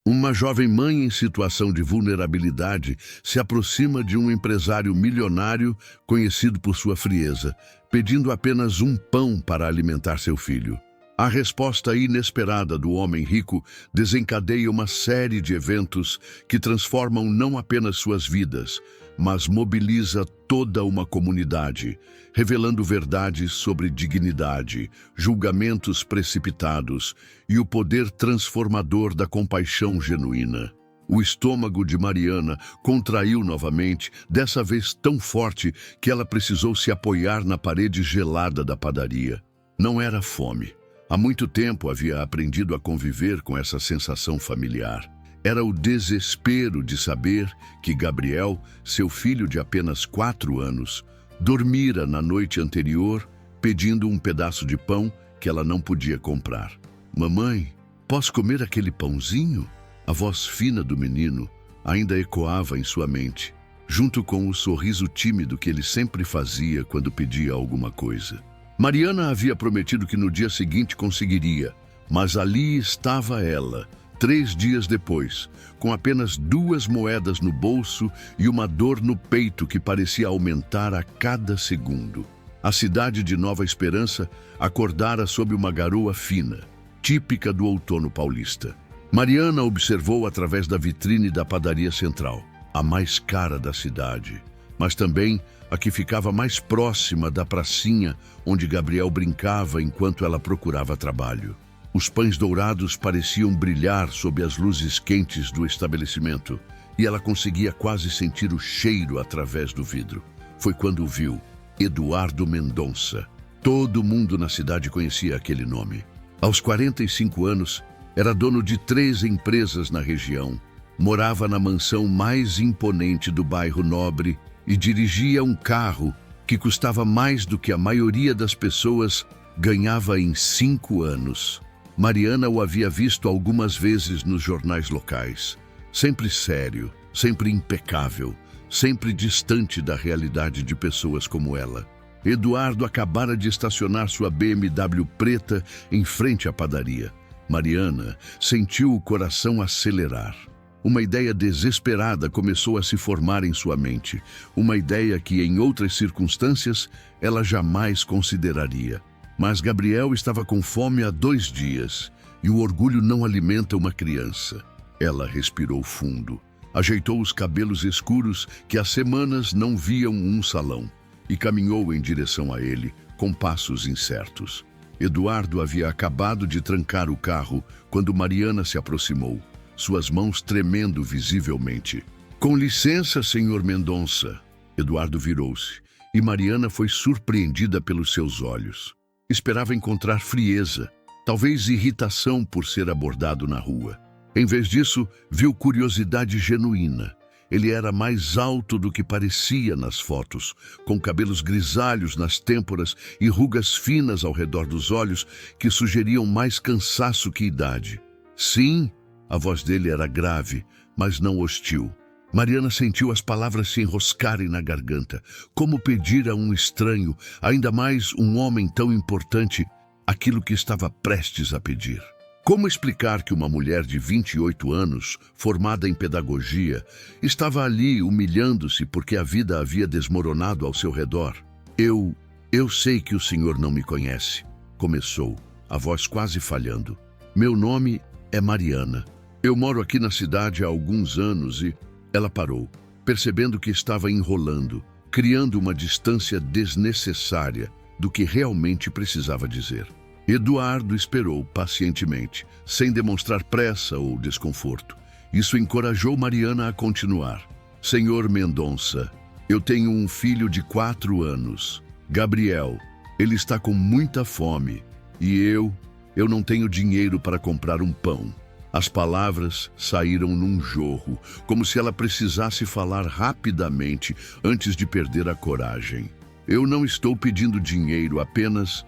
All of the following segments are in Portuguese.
Uma jovem mãe em situação de vulnerabilidade se aproxima de um empresário milionário conhecido por sua frieza, pedindo apenas um pão para alimentar seu filho. A resposta inesperada do homem rico desencadeia uma série de eventos que transformam não apenas suas vidas, mas mobiliza toda uma comunidade, revelando verdades sobre dignidade, julgamentos precipitados e o poder transformador da compaixão genuína. O estômago de Mariana contraiu novamente, dessa vez tão forte que ela precisou se apoiar na parede gelada da padaria. Não era fome. Há muito tempo havia aprendido a conviver com essa sensação familiar. Era o desespero de saber que Gabriel, seu filho de apenas 4 anos, dormira na noite anterior pedindo um pedaço de pão que ela não podia comprar. "Mamãe, posso comer aquele pãozinho?" A voz fina do menino ainda ecoava em sua mente, junto com o sorriso tímido que ele sempre fazia quando pedia alguma coisa. Mariana havia prometido que no dia seguinte conseguiria, mas ali estava ela, 3 dias depois, com apenas 2 moedas no bolso e uma dor no peito que parecia aumentar a cada segundo. A cidade de Nova Esperança acordara sob uma garoa fina, típica do outono paulista. Mariana observou através da vitrine da padaria central, a mais cara da cidade, mas também a que ficava mais próxima da pracinha onde Gabriel brincava enquanto ela procurava trabalho. Os pães dourados pareciam brilhar sob as luzes quentes do estabelecimento e ela conseguia quase sentir o cheiro através do vidro. Foi quando viu Eduardo Mendonça. Todo mundo na cidade conhecia aquele nome. Aos 45 anos, era dono de 3 empresas na região, morava na mansão mais imponente do bairro Nobre e dirigia um carro que custava mais do que a maioria das pessoas ganhava em 5 anos. Mariana o havia visto algumas vezes nos jornais locais. Sempre sério, sempre impecável, sempre distante da realidade de pessoas como ela. Eduardo acabara de estacionar sua BMW preta em frente à padaria. Mariana sentiu o coração acelerar. Uma ideia desesperada começou a se formar em sua mente, uma ideia que, em outras circunstâncias, ela jamais consideraria. Mas Gabriel estava com fome há 2 dias, e o orgulho não alimenta uma criança. Ela respirou fundo, ajeitou os cabelos escuros que há semanas não viam um salão, e caminhou em direção a ele, com passos incertos. Eduardo havia acabado de trancar o carro quando Mariana se aproximou, suas mãos tremendo visivelmente. "Com licença, senhor Mendonça." Eduardo virou-se, e Mariana foi surpreendida pelos seus olhos. Esperava encontrar frieza, talvez irritação por ser abordado na rua. Em vez disso, viu curiosidade genuína. Ele era mais alto do que parecia nas fotos, com cabelos grisalhos nas têmporas e rugas finas ao redor dos olhos que sugeriam mais cansaço que idade. "Sim." A voz dele era grave, mas não hostil. Mariana sentiu as palavras se enroscarem na garganta. Como pedir a um estranho, ainda mais um homem tão importante, aquilo que estava prestes a pedir? Como explicar que uma mulher de 28 anos, formada em pedagogia, estava ali humilhando-se porque a vida havia desmoronado ao seu redor? Eu sei que o senhor não me conhece", começou, a voz quase falhando. "Meu nome é Mariana. Eu moro aqui na cidade há alguns anos e..." Ela parou, percebendo que estava enrolando, criando uma distância desnecessária do que realmente precisava dizer. Eduardo esperou pacientemente, sem demonstrar pressa ou desconforto. Isso encorajou Mariana a continuar. "Senhor Mendonça, eu tenho um filho de 4 anos, Gabriel. Ele está com muita fome e eu não tenho dinheiro para comprar um pão." As palavras saíram num jorro, como se ela precisasse falar rapidamente antes de perder a coragem. "Eu não estou pedindo dinheiro, apenas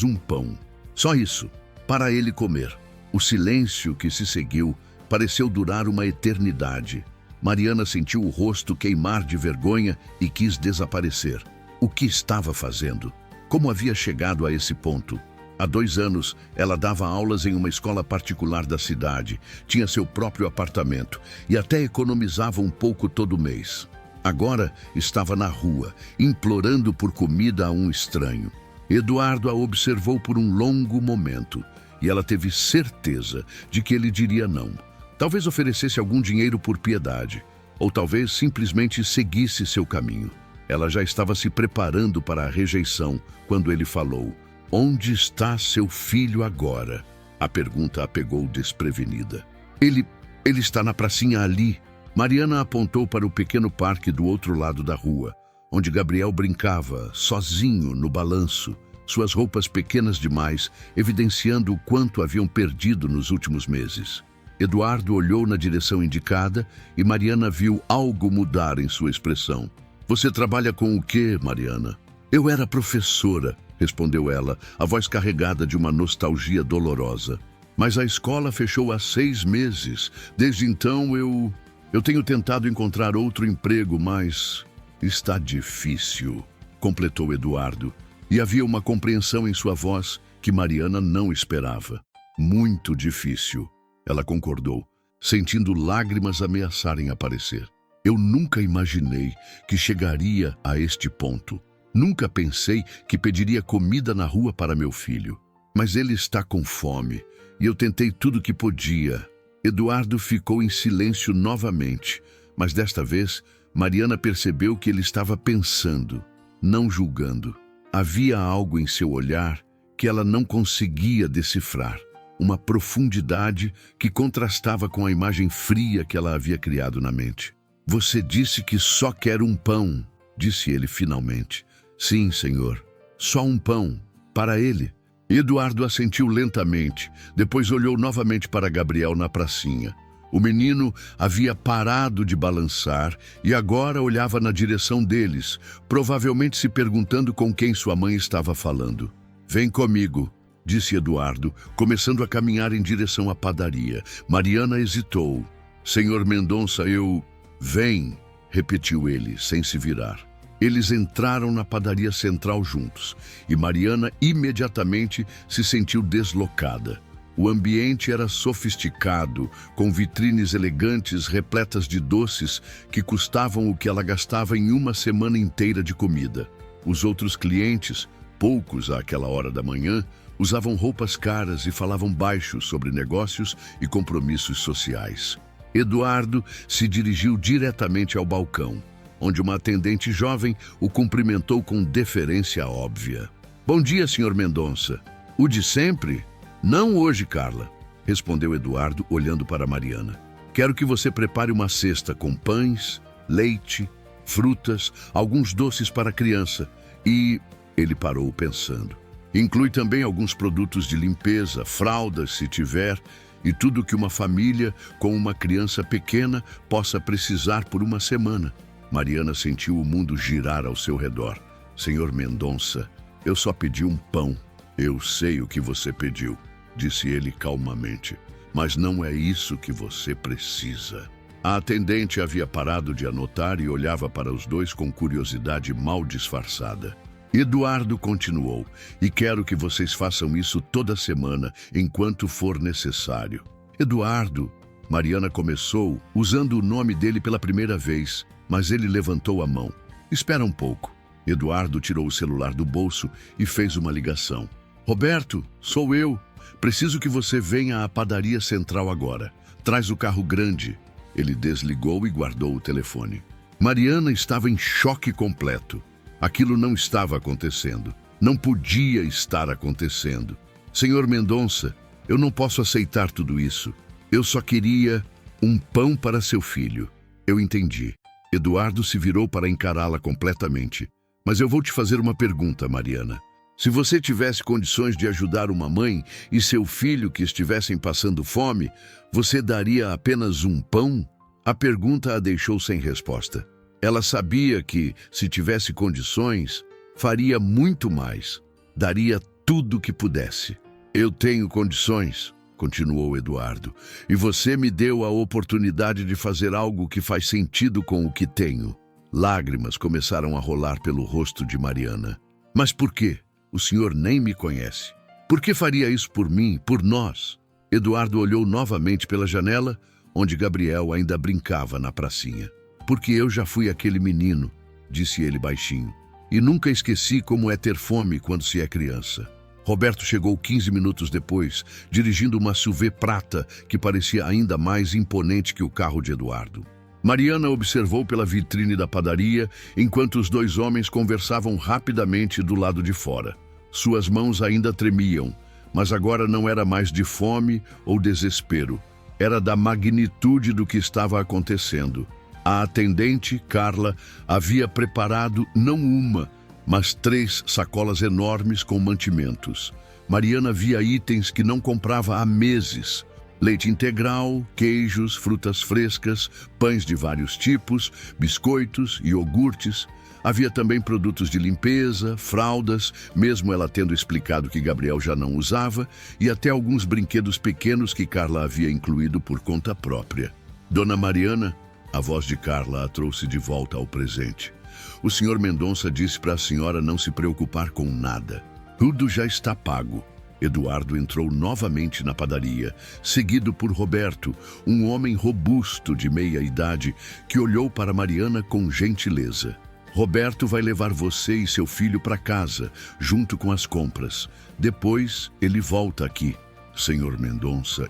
um pão. Só isso, para ele comer." O silêncio que se seguiu pareceu durar uma eternidade. Mariana sentiu o rosto queimar de vergonha e quis desaparecer. O que estava fazendo? Como havia chegado a esse ponto? Há 2 anos, ela dava aulas em uma escola particular da cidade, tinha seu próprio apartamento e até economizava um pouco todo mês. Agora estava na rua, implorando por comida a um estranho. Eduardo a observou por um longo momento e ela teve certeza de que ele diria não. Talvez oferecesse algum dinheiro por piedade, ou talvez simplesmente seguisse seu caminho. Ela já estava se preparando para a rejeição quando ele falou: "Onde está seu filho agora?" A pergunta a pegou desprevenida. Ele está na pracinha ali." Mariana apontou para o pequeno parque do outro lado da rua, onde Gabriel brincava, sozinho no balanço, suas roupas pequenas demais, evidenciando o quanto haviam perdido nos últimos meses. Eduardo olhou na direção indicada e Mariana viu algo mudar em sua expressão. "Você trabalha com o quê, Mariana?" "Eu era professora", respondeu ela, a voz carregada de uma nostalgia dolorosa. "Mas a escola fechou há 6 meses. Desde então eu tenho tentado encontrar outro emprego, mas está difícil", completou Eduardo. E havia uma compreensão em sua voz que Mariana não esperava. "Muito difícil", ela concordou, sentindo lágrimas ameaçarem aparecer. "Eu nunca imaginei que chegaria a este ponto. Nunca pensei que pediria comida na rua para meu filho. Mas ele está com fome e eu tentei tudo o que podia." Eduardo ficou em silêncio novamente, mas desta vez Mariana percebeu que ele estava pensando, não julgando. Havia algo em seu olhar que ela não conseguia decifrar, uma profundidade que contrastava com a imagem fria que ela havia criado na mente. "Você disse que só quer um pão", disse ele finalmente. "Sim, senhor, só um pão, para ele." Eduardo assentiu lentamente, depois olhou novamente para Gabriel na pracinha. O menino havia parado de balançar e agora olhava na direção deles, provavelmente se perguntando com quem sua mãe estava falando. "Vem comigo", disse Eduardo, começando a caminhar em direção à padaria. Mariana hesitou. "Senhor Mendonça, eu..." "Vem", repetiu ele, sem se virar. Eles entraram na padaria central juntos e Mariana imediatamente se sentiu deslocada. O ambiente era sofisticado, com vitrines elegantes repletas de doces que custavam o que ela gastava em uma semana inteira de comida. Os outros clientes, poucos àquela hora da manhã, usavam roupas caras e falavam baixo sobre negócios e compromissos sociais. Eduardo se dirigiu diretamente ao balcão, onde uma atendente jovem o cumprimentou com deferência óbvia. "Bom dia, senhor Mendonça." "O de sempre?" "Não hoje, Carla", respondeu Eduardo, olhando para Mariana. "Quero que você prepare uma cesta com pães, leite, frutas, alguns doces para a criança e..." Ele parou pensando. "Inclui também alguns produtos de limpeza, fraldas, se tiver, e tudo que uma família com uma criança pequena possa precisar por uma semana." Mariana sentiu o mundo girar ao seu redor. "Senhor Mendonça, eu só pedi um pão." "Eu sei o que você pediu", disse ele calmamente, "mas não é isso que você precisa." A atendente havia parado de anotar e olhava para os dois com curiosidade mal disfarçada. Eduardo continuou: "E quero que vocês façam isso toda semana, enquanto for necessário." "Eduardo", Mariana começou, usando o nome dele pela primeira vez, mas ele levantou a mão. "Espera um pouco." Eduardo tirou o celular do bolso e fez uma ligação. "Roberto, sou eu. Preciso que você venha à padaria central agora. Traz o carro grande." Ele desligou e guardou o telefone. Mariana estava em choque completo. Aquilo não estava acontecendo. Não podia estar acontecendo. "Senhor Mendonça, eu não posso aceitar tudo isso. Eu só queria um pão para seu filho." "Eu entendi." Eduardo se virou para encará-la completamente. "Mas eu vou te fazer uma pergunta, Mariana. Se você tivesse condições de ajudar uma mãe e seu filho que estivessem passando fome, você daria apenas um pão?" A pergunta a deixou sem resposta. Ela sabia que, se tivesse condições, faria muito mais. Daria tudo o que pudesse. "Eu tenho condições", continuou Eduardo, "e você me deu a oportunidade de fazer algo que faz sentido com o que tenho." Lágrimas começaram a rolar pelo rosto de Mariana. "Mas por quê? O senhor nem me conhece." Por que faria isso por mim, por nós? Eduardo olhou novamente pela janela, onde Gabriel ainda brincava na pracinha. Porque eu já fui aquele menino, disse ele baixinho, e nunca esqueci como é ter fome quando se é criança. Roberto chegou 15 minutos depois, dirigindo uma SUV prata que parecia ainda mais imponente que o carro de Eduardo. Mariana observou pela vitrine da padaria enquanto os dois homens conversavam rapidamente do lado de fora. Suas mãos ainda tremiam, mas agora não era mais de fome ou desespero. Era da magnitude do que estava acontecendo. A atendente, Carla, havia preparado não uma, mas 3 sacolas enormes com mantimentos. Mariana via itens que não comprava há meses. Leite integral, queijos, frutas frescas, pães de vários tipos, biscoitos, iogurtes. Havia também produtos de limpeza, fraldas, mesmo ela tendo explicado que Gabriel já não usava, e até alguns brinquedos pequenos que Carla havia incluído por conta própria. Dona Mariana, a voz de Carla a trouxe de volta ao presente. O senhor Mendonça disse para a senhora não se preocupar com nada. Tudo já está pago. Eduardo entrou novamente na padaria, seguido por Roberto, um homem robusto de meia-idade que olhou para Mariana com gentileza. Roberto vai levar você e seu filho para casa, junto com as compras. Depois, ele volta aqui. Senhor Mendonça,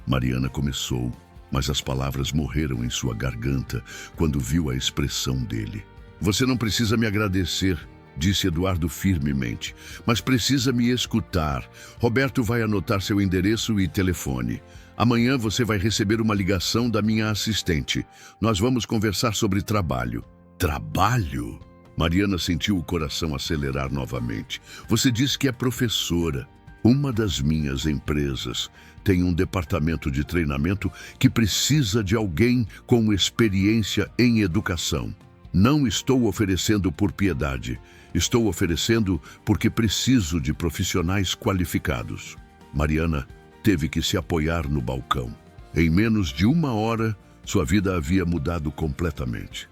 Mariana começou, mas as palavras morreram em sua garganta quando viu a expressão dele. Você não precisa me agradecer, disse Eduardo firmemente, mas precisa me escutar. Roberto vai anotar seu endereço e telefone. Amanhã você vai receber uma ligação da minha assistente. Nós vamos conversar sobre trabalho. Trabalho? Mariana sentiu o coração acelerar novamente. Você disse que é professora. Uma das minhas empresas tem um departamento de treinamento que precisa de alguém com experiência em educação. Não estou oferecendo por piedade. Estou oferecendo porque preciso de profissionais qualificados. Mariana teve que se apoiar no balcão. Em menos de 1 hora, sua vida havia mudado completamente.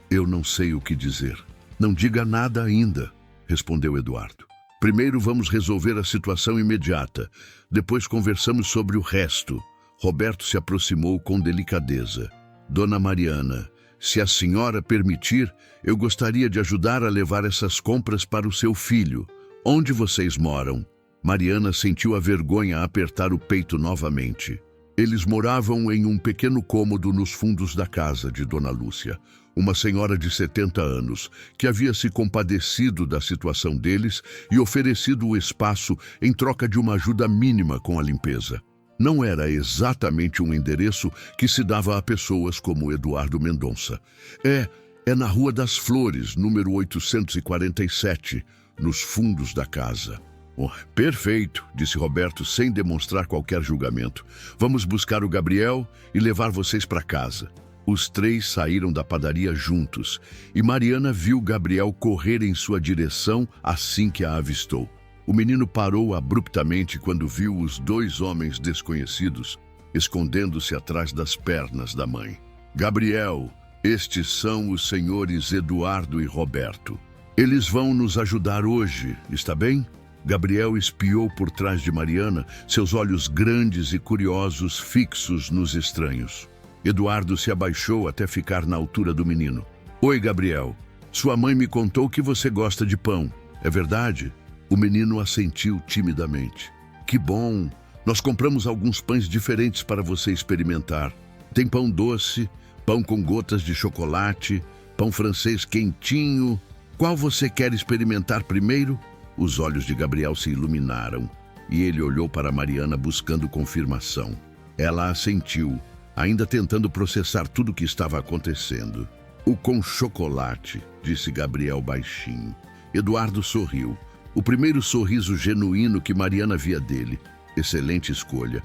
Eu não sei o que dizer. Não diga nada ainda, respondeu Eduardo. Primeiro vamos resolver a situação imediata. Depois conversamos sobre o resto. Roberto se aproximou com delicadeza. Dona Mariana, se a senhora permitir, eu gostaria de ajudar a levar essas compras para o seu filho. Onde vocês moram? Mariana sentiu a vergonha apertar o peito novamente. Eles moravam em um pequeno cômodo nos fundos da casa de Dona Lúcia, uma senhora de 70 anos, que havia se compadecido da situação deles e oferecido o espaço em troca de uma ajuda mínima com a limpeza. Não era exatamente um endereço que se dava a pessoas como Eduardo Mendonça. É na Rua das Flores, número 847, nos fundos da casa. Oh, perfeito, disse Roberto sem demonstrar qualquer julgamento. Vamos buscar o Gabriel e levar vocês para casa. Os 3 saíram da padaria juntos e Mariana viu Gabriel correr em sua direção assim que a avistou. O menino parou abruptamente quando viu os 2 homens desconhecidos escondendo-se atrás das pernas da mãe. Gabriel, estes são os senhores Eduardo e Roberto. Eles vão nos ajudar hoje, está bem? Gabriel espiou por trás de Mariana, seus olhos grandes e curiosos fixos nos estranhos. Eduardo se abaixou até ficar na altura do menino. Oi, Gabriel. Sua mãe me contou que você gosta de pão. É verdade? O menino assentiu timidamente. Que bom! Nós compramos alguns pães diferentes para você experimentar. Tem pão doce, pão com gotas de chocolate, pão francês quentinho. Qual você quer experimentar primeiro? Os olhos de Gabriel se iluminaram e ele olhou para Mariana buscando confirmação. Ela assentiu, ainda tentando processar tudo o que estava acontecendo. O com chocolate, disse Gabriel baixinho. Eduardo sorriu. O primeiro sorriso genuíno que Mariana via dele. Excelente escolha.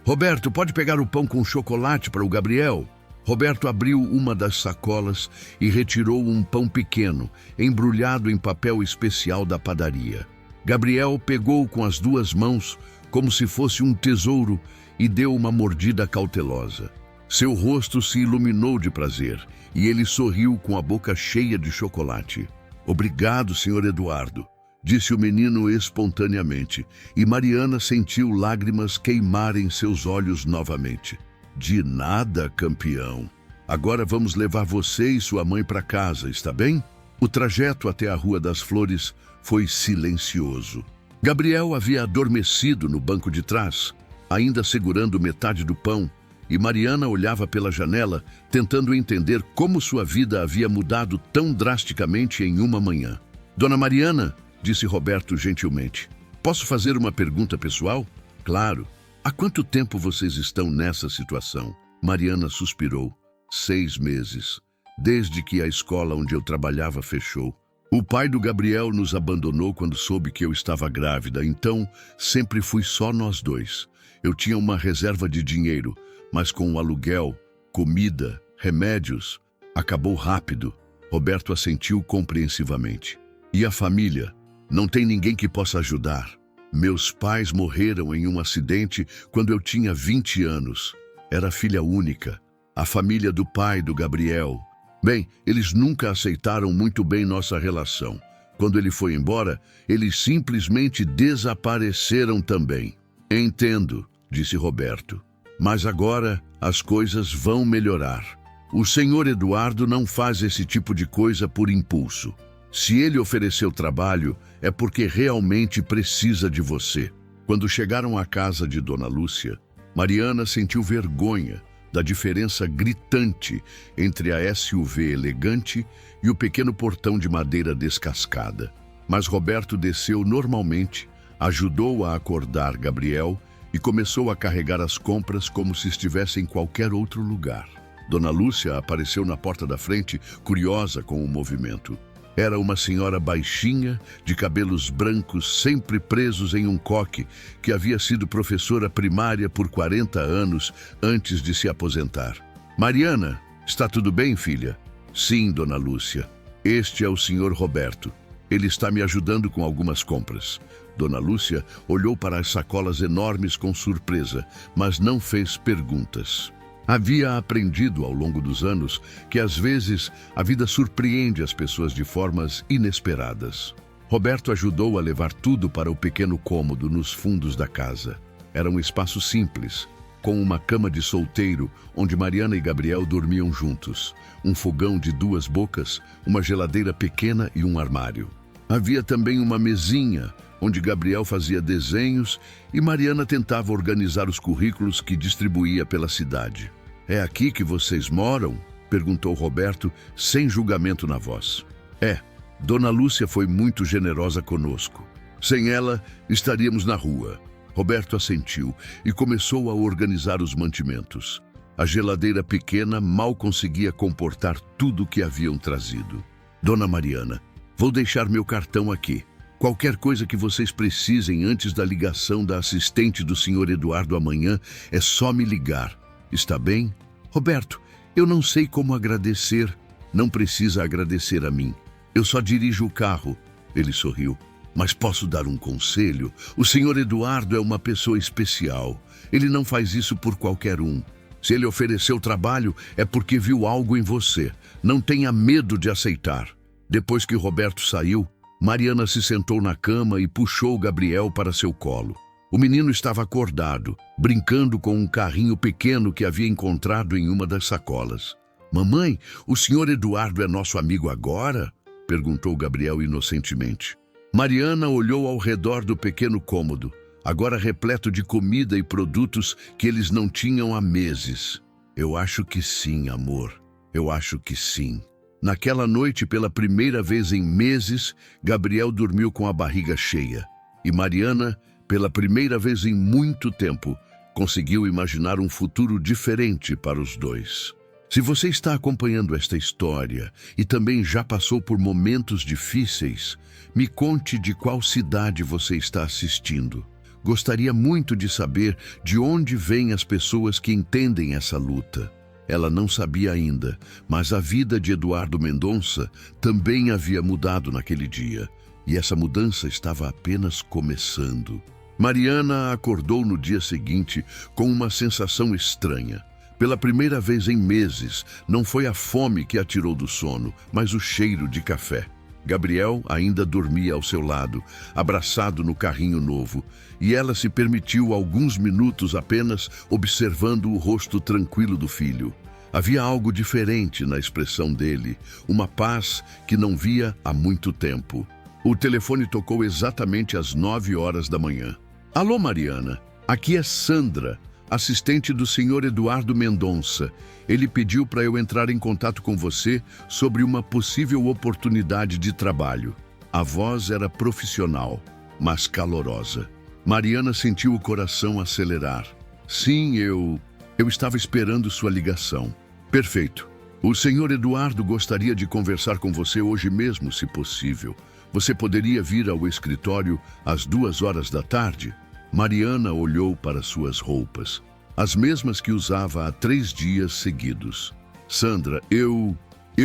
Roberto, pode pegar o pão com chocolate para o Gabriel? Roberto abriu uma das sacolas e retirou um pão pequeno, embrulhado em papel especial da padaria. Gabriel pegou com as 2 mãos, como se fosse um tesouro, e deu uma mordida cautelosa. Seu rosto se iluminou de prazer, e ele sorriu com a boca cheia de chocolate. Obrigado, Sr. Eduardo, disse o menino espontaneamente, e Mariana sentiu lágrimas queimarem seus olhos novamente. De nada, campeão. Agora vamos levar você e sua mãe para casa, está bem? O trajeto até a Rua das Flores foi silencioso. Gabriel havia adormecido no banco de trás, ainda segurando metade do pão, e Mariana olhava pela janela, tentando entender como sua vida havia mudado tão drasticamente em uma manhã. Dona Mariana, disse Roberto gentilmente, posso fazer uma pergunta pessoal? Claro. Há quanto tempo vocês estão nessa situação? Mariana suspirou. 6 meses. Desde que a escola onde eu trabalhava fechou. O pai do Gabriel nos abandonou quando soube que eu estava grávida, então sempre fui só nós dois. Eu tinha uma reserva de dinheiro, mas com o aluguel, comida, remédios, acabou rápido. Roberto assentiu compreensivamente. E a família? Não tem ninguém que possa ajudar. Meus pais morreram em um acidente quando eu tinha 20 anos. Era filha única. A família do pai do Gabriel. Bem, eles nunca aceitaram muito bem nossa relação. Quando ele foi embora, eles simplesmente desapareceram também. Entendo, disse Roberto. Mas agora as coisas vão melhorar. O senhor Eduardo não faz esse tipo de coisa por impulso. Se ele ofereceu trabalho, é porque realmente precisa de você. Quando chegaram à casa de Dona Lúcia, Mariana sentiu vergonha da diferença gritante entre a SUV elegante e o pequeno portão de madeira descascada. Mas Roberto desceu normalmente, ajudou a acordar Gabriel e começou a carregar as compras como se estivesse em qualquer outro lugar. Dona Lúcia apareceu na porta da frente, curiosa com o movimento. Era uma senhora baixinha, de cabelos brancos sempre presos em um coque, que havia sido professora primária por 40 anos antes de se aposentar. Mariana, está tudo bem, filha? Sim, Dona Lúcia. Este é o senhor Roberto. Ele está me ajudando com algumas compras. Dona Lúcia olhou para as sacolas enormes com surpresa, mas não fez perguntas. Havia aprendido ao longo dos anos que às vezes a vida surpreende as pessoas de formas inesperadas. Roberto ajudou a levar tudo para o pequeno cômodo nos fundos da casa. Era um espaço simples, com uma cama de solteiro onde Mariana e Gabriel dormiam juntos, um fogão de 2 bocas, uma geladeira pequena e um armário. Havia também uma mesinha onde Gabriel fazia desenhos e Mariana tentava organizar os currículos que distribuía pela cidade. É aqui que vocês moram? Perguntou Roberto, sem julgamento na voz. É, Dona Lúcia foi muito generosa conosco. Sem ela, estaríamos na rua. Roberto assentiu e começou a organizar os mantimentos. A geladeira pequena mal conseguia comportar tudo o que haviam trazido. Dona Mariana, vou deixar meu cartão aqui. Qualquer coisa que vocês precisem antes da ligação da assistente do senhor Eduardo amanhã, é só me ligar. Está bem? Roberto, eu não sei como agradecer. Não precisa agradecer a mim. Eu só dirijo o carro. Ele sorriu. Mas posso dar um conselho? O senhor Eduardo é uma pessoa especial. Ele não faz isso por qualquer um. Se ele ofereceu trabalho, é porque viu algo em você. Não tenha medo de aceitar. Depois que Roberto saiu, Mariana se sentou na cama e puxou Gabriel para seu colo. O menino estava acordado, brincando com um carrinho pequeno que havia encontrado em uma das sacolas. Mamãe, o senhor Eduardo é nosso amigo agora? Perguntou Gabriel inocentemente. Mariana olhou ao redor do pequeno cômodo, agora repleto de comida e produtos que eles não tinham há meses. Eu acho que sim, amor. Eu acho que sim. Naquela noite, pela primeira vez em meses, Gabriel dormiu com a barriga cheia. E Mariana, pela primeira vez em muito tempo, conseguiu imaginar um futuro diferente para os dois. Se você está acompanhando esta história e também já passou por momentos difíceis, me conte de qual cidade você está assistindo. Gostaria muito de saber de onde vêm as pessoas que entendem essa luta. Ela não sabia ainda, mas a vida de Eduardo Mendonça também havia mudado naquele dia, e essa mudança estava apenas começando. Mariana acordou no dia seguinte com uma sensação estranha. Pela primeira vez em meses, não foi a fome que a tirou do sono, mas o cheiro de café. Gabriel ainda dormia ao seu lado, abraçado no carrinho novo, e ela se permitiu alguns minutos apenas observando o rosto tranquilo do filho. Havia algo diferente na expressão dele, uma paz que não via há muito tempo. O telefone tocou exatamente às 9 horas da manhã. Alô, Mariana, aqui é Sandra, assistente do senhor Eduardo Mendonça. Ele pediu para eu entrar em contato com você sobre uma possível oportunidade de trabalho. A voz era profissional, mas calorosa. Mariana sentiu o coração acelerar. Sim, eu estava esperando sua ligação. Perfeito. O senhor Eduardo gostaria de conversar com você hoje mesmo, se possível. Você poderia vir ao escritório às 2 horas da tarde? Mariana olhou para suas roupas, as mesmas que usava há 3 dias seguidos. Sandra, eu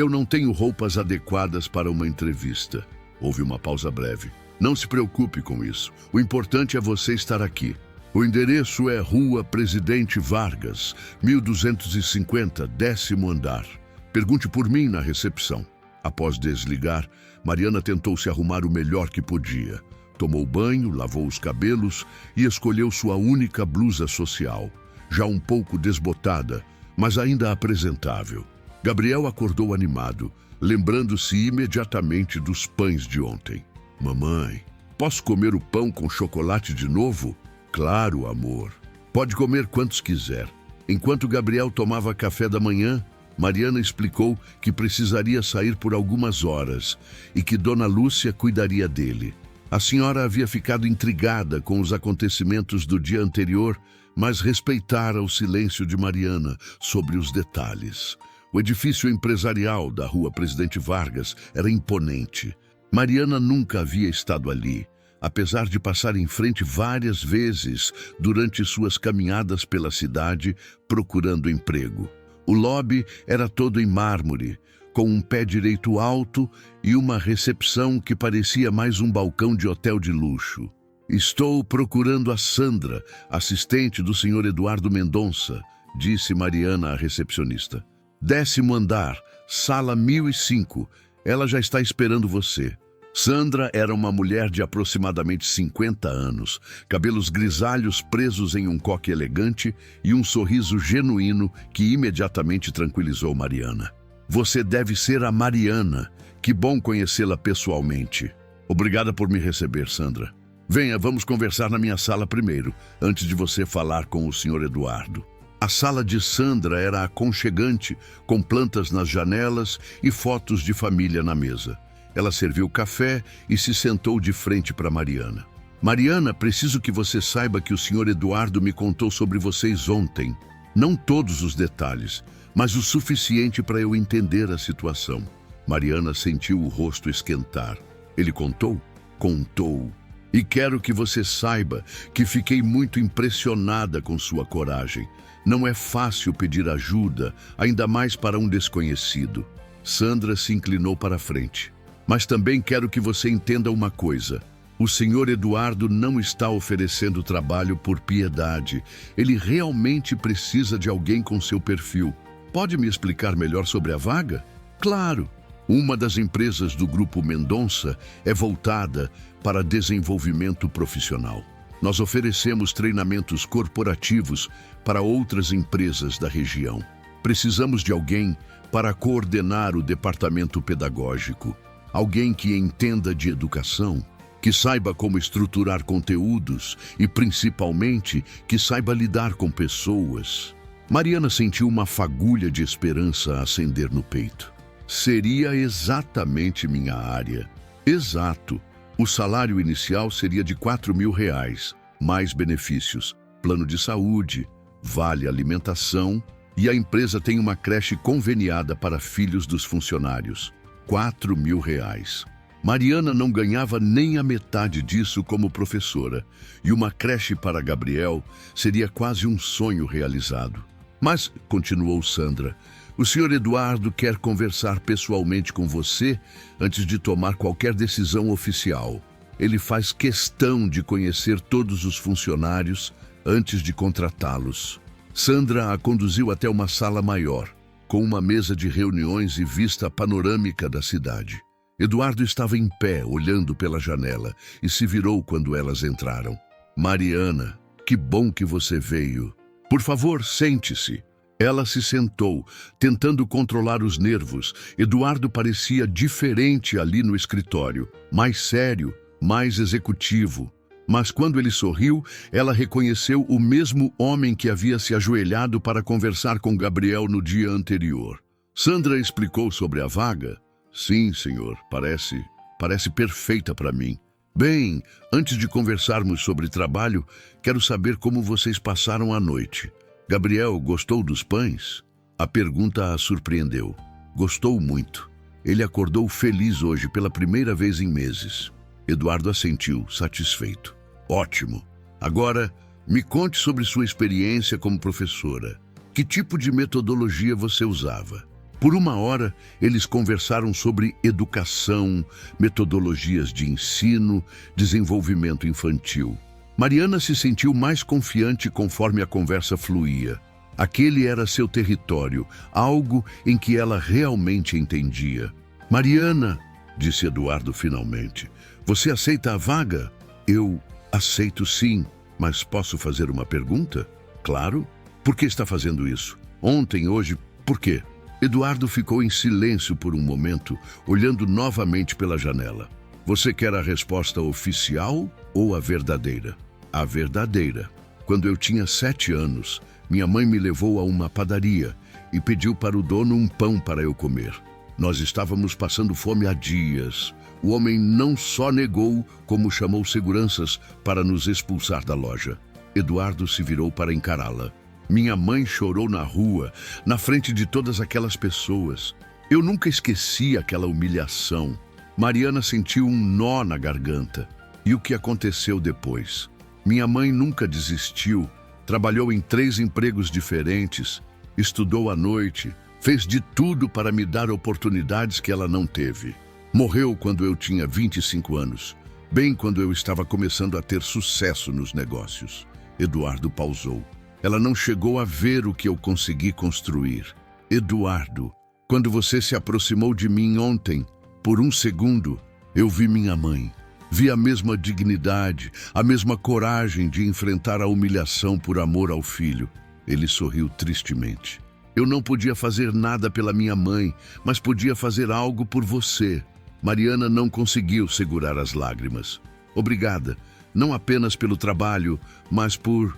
não tenho roupas adequadas para uma entrevista. Houve uma pausa breve. Não se preocupe com isso. O importante é você estar aqui. O endereço é Rua Presidente Vargas, 1250, 10º andar. Pergunte por mim na recepção. Após desligar, Mariana tentou se arrumar o melhor que podia. Tomou banho, lavou os cabelos e escolheu sua única blusa social, já um pouco desbotada, mas ainda apresentável. Gabriel acordou animado, lembrando-se imediatamente dos pães de ontem. Mamãe, posso comer o pão com chocolate de novo? Claro, amor. Pode comer quantos quiser. Enquanto Gabriel tomava café da manhã, Mariana explicou que precisaria sair por algumas horas e que Dona Lúcia cuidaria dele. A senhora havia ficado intrigada com os acontecimentos do dia anterior, mas respeitara o silêncio de Mariana sobre os detalhes. O edifício empresarial da Rua Presidente Vargas era imponente. Mariana nunca havia estado ali, apesar de passar em frente várias vezes durante suas caminhadas pela cidade procurando emprego. O lobby era todo em mármore, com um pé direito alto e uma recepção que parecia mais um balcão de hotel de luxo. Estou procurando a Sandra, assistente do senhor Eduardo Mendonça, disse Mariana à recepcionista. 10º andar, sala 1005. Ela já está esperando você. Sandra era uma mulher de aproximadamente 50 anos, cabelos grisalhos presos em um coque elegante e um sorriso genuíno que imediatamente tranquilizou Mariana. Você deve ser a Mariana. Que bom conhecê-la pessoalmente. Obrigada por me receber, Sandra. Venha, vamos conversar na minha sala primeiro, antes de você falar com o senhor Eduardo. A sala de Sandra era aconchegante, com plantas nas janelas e fotos de família na mesa. Ela serviu café e se sentou de frente para Mariana. Mariana, preciso que você saiba que o senhor Eduardo me contou sobre vocês ontem. Não todos os detalhes, mas o suficiente para eu entender a situação. Mariana sentiu o rosto esquentar. Ele contou? Contou. E quero que você saiba que fiquei muito impressionada com sua coragem. Não é fácil pedir ajuda, ainda mais para um desconhecido. Sandra se inclinou para a frente. Mas também quero que você entenda uma coisa. O senhor Eduardo não está oferecendo trabalho por piedade. Ele realmente precisa de alguém com seu perfil. Pode me explicar melhor sobre a vaga? Claro. Uma das empresas do Grupo Mendonça é voltada para desenvolvimento profissional. Nós oferecemos treinamentos corporativos para outras empresas da região. Precisamos de alguém para coordenar o departamento pedagógico. Alguém que entenda de educação, que saiba como estruturar conteúdos e, principalmente, que saiba lidar com pessoas. Mariana sentiu uma fagulha de esperança acender no peito. Seria exatamente minha área. Exato. O salário inicial seria de R$ 4.000, mais benefícios, plano de saúde, vale alimentação e a empresa tem uma creche conveniada para filhos dos funcionários. R$ 4.000. Mariana não ganhava nem a metade disso como professora, e uma creche para Gabriel seria quase um sonho realizado. Mas, continuou Sandra, o senhor Eduardo quer conversar pessoalmente com você antes de tomar qualquer decisão oficial. Ele faz questão de conhecer todos os funcionários antes de contratá-los. Sandra a conduziu até uma sala maior, com uma mesa de reuniões e vista panorâmica da cidade. Eduardo estava em pé, olhando pela janela, e se virou quando elas entraram. Mariana, que bom que você veio. Por favor, sente-se. Ela se sentou, tentando controlar os nervos. Eduardo parecia diferente ali no escritório, mais sério, mais executivo. Mas quando ele sorriu, ela reconheceu o mesmo homem que havia se ajoelhado para conversar com Gabriel no dia anterior. Sandra explicou sobre a vaga. Sim, senhor, parece perfeita para mim. Bem, antes de conversarmos sobre trabalho, quero saber como vocês passaram a noite. Gabriel gostou dos pães? A pergunta a surpreendeu. Gostou muito. Ele acordou feliz hoje pela primeira vez em meses. Eduardo assentiu, satisfeito. Ótimo. Agora, me conte sobre sua experiência como professora. Que tipo de metodologia você usava? Por uma hora, eles conversaram sobre educação, metodologias de ensino, desenvolvimento infantil. Mariana se sentiu mais confiante conforme a conversa fluía. Aquele era seu território, algo em que ela realmente entendia. Mariana, disse Eduardo finalmente, você aceita a vaga? Eu aceito sim, mas posso fazer uma pergunta? Claro. Por que está fazendo isso? Ontem, hoje, por quê? Eduardo ficou em silêncio por um momento, olhando novamente pela janela. Você quer a resposta oficial ou a verdadeira? A verdadeira. Quando eu tinha 7 anos, minha mãe me levou a uma padaria e pediu para o dono um pão para eu comer. Nós estávamos passando fome há dias. O homem não só negou, como chamou seguranças para nos expulsar da loja. Eduardo se virou para encará-la. Minha mãe chorou na rua, na frente de todas aquelas pessoas. Eu nunca esqueci aquela humilhação. Mariana sentiu um nó na garganta. E o que aconteceu depois? Minha mãe nunca desistiu. Trabalhou em 3 empregos diferentes, estudou à noite, fez de tudo para me dar oportunidades que ela não teve. Morreu quando eu tinha 25 anos, bem quando eu estava começando a ter sucesso nos negócios. Eduardo pausou. Ela não chegou a ver o que eu consegui construir. Eduardo, quando você se aproximou de mim ontem, por um segundo, eu vi minha mãe. Vi a mesma dignidade, a mesma coragem de enfrentar a humilhação por amor ao filho. Ele sorriu tristemente. Eu não podia fazer nada pela minha mãe, mas podia fazer algo por você. Mariana não conseguiu segurar as lágrimas. Obrigada, não apenas pelo trabalho, mas por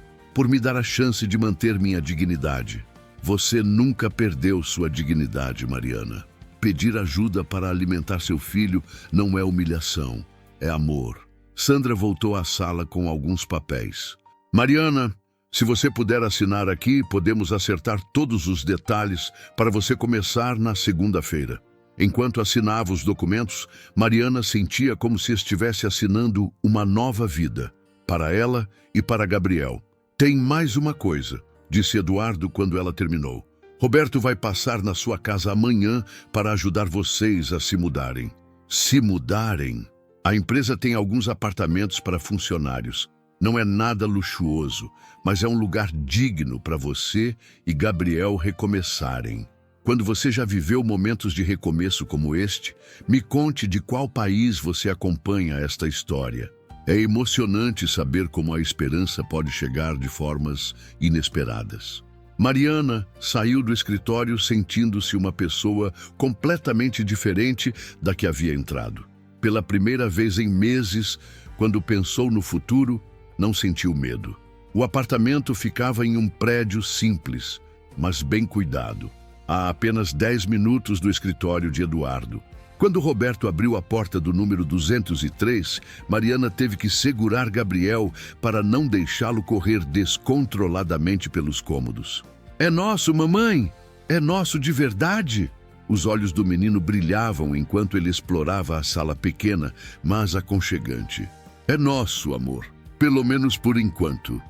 me dar a chance de manter minha dignidade. Você nunca perdeu sua dignidade, Mariana. Pedir ajuda para alimentar seu filho não é humilhação, é amor. Sandra voltou à sala com alguns papéis. Mariana, se você puder assinar aqui, podemos acertar todos os detalhes para você começar na segunda-feira. Enquanto assinava os documentos, Mariana sentia como se estivesse assinando uma nova vida, para ela e para Gabriel. Tem mais uma coisa, disse Eduardo quando ela terminou. Roberto vai passar na sua casa amanhã para ajudar vocês a se mudarem. Se mudarem? A empresa tem alguns apartamentos para funcionários. Não é nada luxuoso, mas é um lugar digno para você e Gabriel recomeçarem. Quando você já viveu momentos de recomeço como este, me conte de qual país você acompanha esta história. É emocionante saber como a esperança pode chegar de formas inesperadas. Mariana saiu do escritório sentindo-se uma pessoa completamente diferente da que havia entrado. Pela primeira vez em meses, quando pensou no futuro, não sentiu medo. O apartamento ficava em um prédio simples, mas bem cuidado, a apenas 10 minutos do escritório de Eduardo. Quando Roberto abriu a porta do número 203, Mariana teve que segurar Gabriel para não deixá-lo correr descontroladamente pelos cômodos. É nosso, mamãe! É nosso de verdade! Os olhos do menino brilhavam enquanto ele explorava a sala pequena, mas aconchegante. É nosso, amor. Pelo menos por enquanto.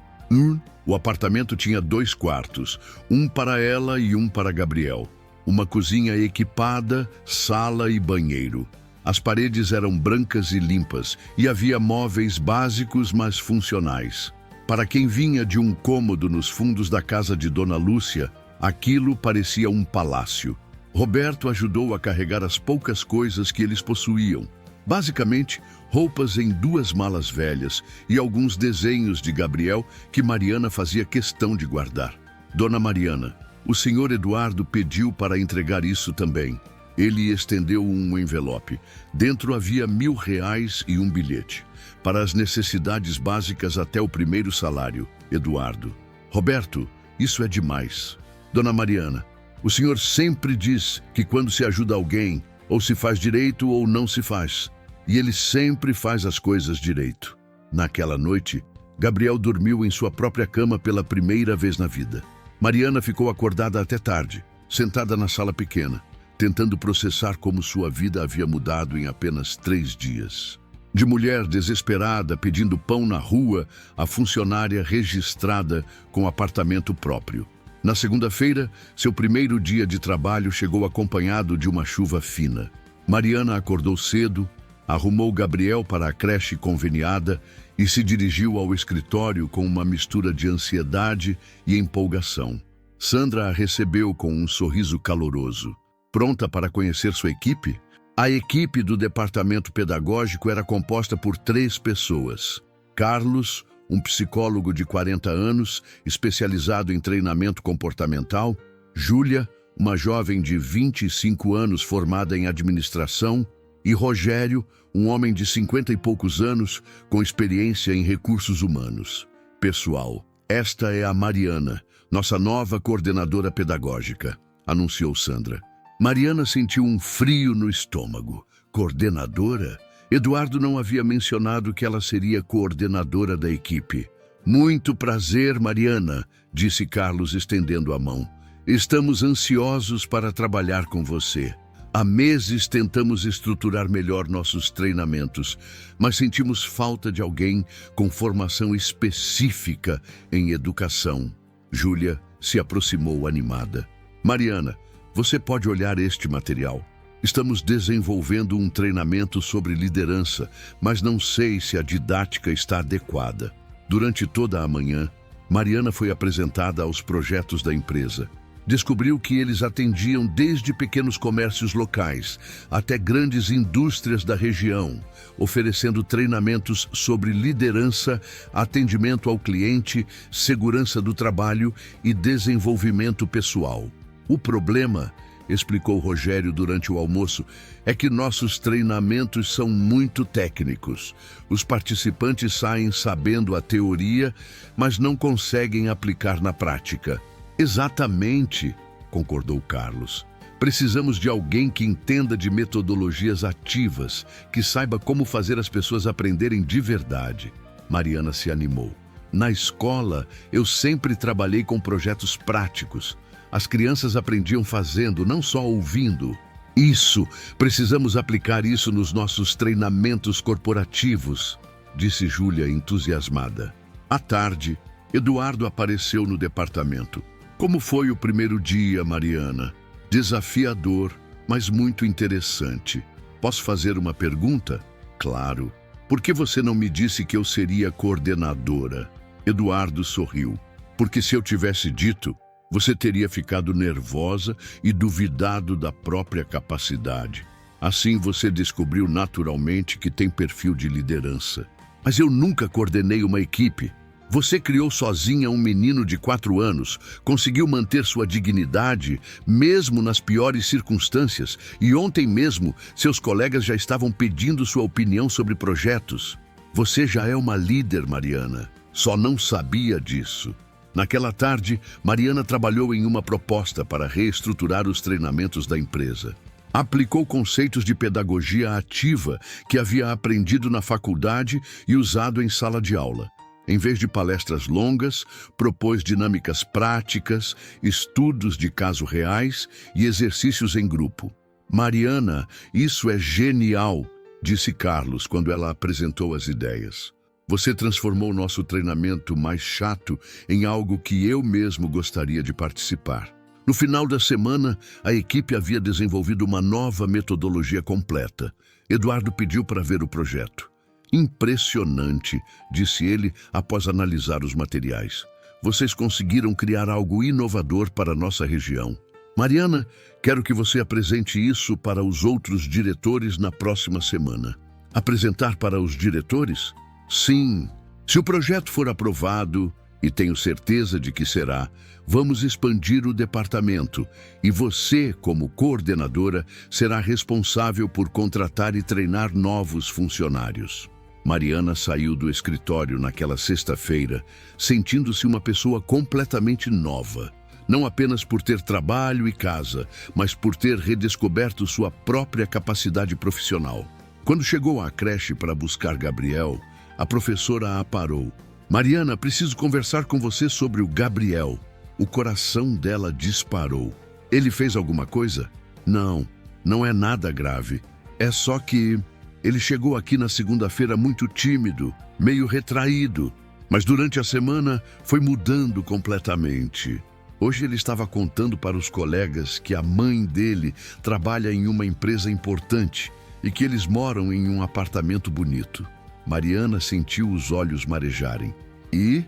O apartamento tinha 2 quartos, um para ela e um para Gabriel. Uma cozinha equipada, sala e banheiro. As paredes eram brancas e limpas e havia móveis básicos, mas funcionais. Para quem vinha de um cômodo nos fundos da casa de Dona Lúcia, aquilo parecia um palácio. Roberto ajudou a carregar as poucas coisas que eles possuíam. Basicamente, roupas em 2 malas velhas e alguns desenhos de Gabriel que Mariana fazia questão de guardar. Dona Mariana, o senhor Eduardo pediu para entregar isso também. Ele estendeu um envelope. Dentro havia R$1.000 e um bilhete. Para as necessidades básicas até o primeiro salário. Eduardo. Roberto, isso é demais. Dona Mariana, o senhor sempre diz que quando se ajuda alguém, ou se faz direito ou não se faz. E ele sempre faz as coisas direito. Naquela noite, Gabriel dormiu em sua própria cama pela primeira vez na vida. Mariana ficou acordada até tarde, sentada na sala pequena, tentando processar como sua vida havia mudado em apenas 3 dias. De mulher desesperada pedindo pão na rua, a funcionária registrada com apartamento próprio. Na segunda-feira, seu primeiro dia de trabalho chegou acompanhado de uma chuva fina. Mariana acordou cedo, arrumou Gabriel para a creche conveniada e se dirigiu ao escritório com uma mistura de ansiedade e empolgação. Sandra a recebeu com um sorriso caloroso. Pronta para conhecer sua equipe? A equipe do departamento pedagógico era composta por 3 pessoas. Carlos, um psicólogo de 40 anos, especializado em treinamento comportamental. Júlia, uma jovem de 25 anos formada em administração. E Rogério, um homem de 50 e poucos anos, com experiência em recursos humanos. Pessoal, esta é a Mariana, nossa nova coordenadora pedagógica, anunciou Sandra. Mariana sentiu um frio no estômago. Coordenadora? Eduardo não havia mencionado que ela seria coordenadora da equipe. Muito prazer, Mariana, disse Carlos estendendo a mão. Estamos ansiosos para trabalhar com você. Há meses tentamos estruturar melhor nossos treinamentos, mas sentimos falta de alguém com formação específica em educação. Júlia se aproximou animada. Mariana, você pode olhar este material. Estamos desenvolvendo um treinamento sobre liderança, mas não sei se a didática está adequada. Durante toda a manhã, Mariana foi apresentada aos projetos da empresa. Descobriu que eles atendiam desde pequenos comércios locais até grandes indústrias da região, oferecendo treinamentos sobre liderança, atendimento ao cliente, segurança do trabalho e desenvolvimento pessoal. O problema, explicou Rogério durante o almoço, é que nossos treinamentos são muito técnicos. Os participantes saem sabendo a teoria, mas não conseguem aplicar na prática. Exatamente, concordou Carlos. Precisamos de alguém que entenda de metodologias ativas, que saiba como fazer as pessoas aprenderem de verdade. Mariana se animou. Na escola, eu sempre trabalhei com projetos práticos. As crianças aprendiam fazendo, não só ouvindo. Isso, precisamos aplicar isso nos nossos treinamentos corporativos, disse Júlia entusiasmada. À tarde, Eduardo apareceu no departamento. Como foi o primeiro dia, Mariana? Desafiador, mas muito interessante. Posso fazer uma pergunta? Claro. Por que você não me disse que eu seria coordenadora? Eduardo sorriu. Porque se eu tivesse dito, você teria ficado nervosa e duvidado da própria capacidade. Assim você descobriu naturalmente que tem perfil de liderança. Mas eu nunca coordenei uma equipe. Você criou sozinha um menino de 4 anos, conseguiu manter sua dignidade, mesmo nas piores circunstâncias, e ontem mesmo seus colegas já estavam pedindo sua opinião sobre projetos. Você já é uma líder, Mariana. Só não sabia disso. Naquela tarde, Mariana trabalhou em uma proposta para reestruturar os treinamentos da empresa. Aplicou conceitos de pedagogia ativa que havia aprendido na faculdade e usado em sala de aula. Em vez de palestras longas, propôs dinâmicas práticas, estudos de casos reais e exercícios em grupo. Mariana, isso é genial, disse Carlos quando ela apresentou as ideias. Você transformou nosso treinamento mais chato em algo que eu mesmo gostaria de participar. No final da semana, a equipe havia desenvolvido uma nova metodologia completa. Eduardo pediu para ver o projeto. Impressionante, disse ele após analisar os materiais. Vocês conseguiram criar algo inovador para a nossa região. Mariana, quero que você apresente isso para os outros diretores na próxima semana. Apresentar para os diretores? Sim. Se o projeto for aprovado, e tenho certeza de que será, vamos expandir o departamento e você, como coordenadora, será responsável por contratar e treinar novos funcionários. Mariana saiu do escritório naquela sexta-feira, sentindo-se uma pessoa completamente nova. Não apenas por ter trabalho e casa, mas por ter redescoberto sua própria capacidade profissional. Quando chegou à creche para buscar Gabriel, a professora a parou. Mariana, preciso conversar com você sobre o Gabriel. O coração dela disparou. Ele fez alguma coisa? Não, não é nada grave. É só que ele chegou aqui na segunda-feira muito tímido, meio retraído, mas durante a semana foi mudando completamente. Hoje ele estava contando para os colegas que a mãe dele trabalha em uma empresa importante e que eles moram em um apartamento bonito. Mariana sentiu os olhos marejarem. E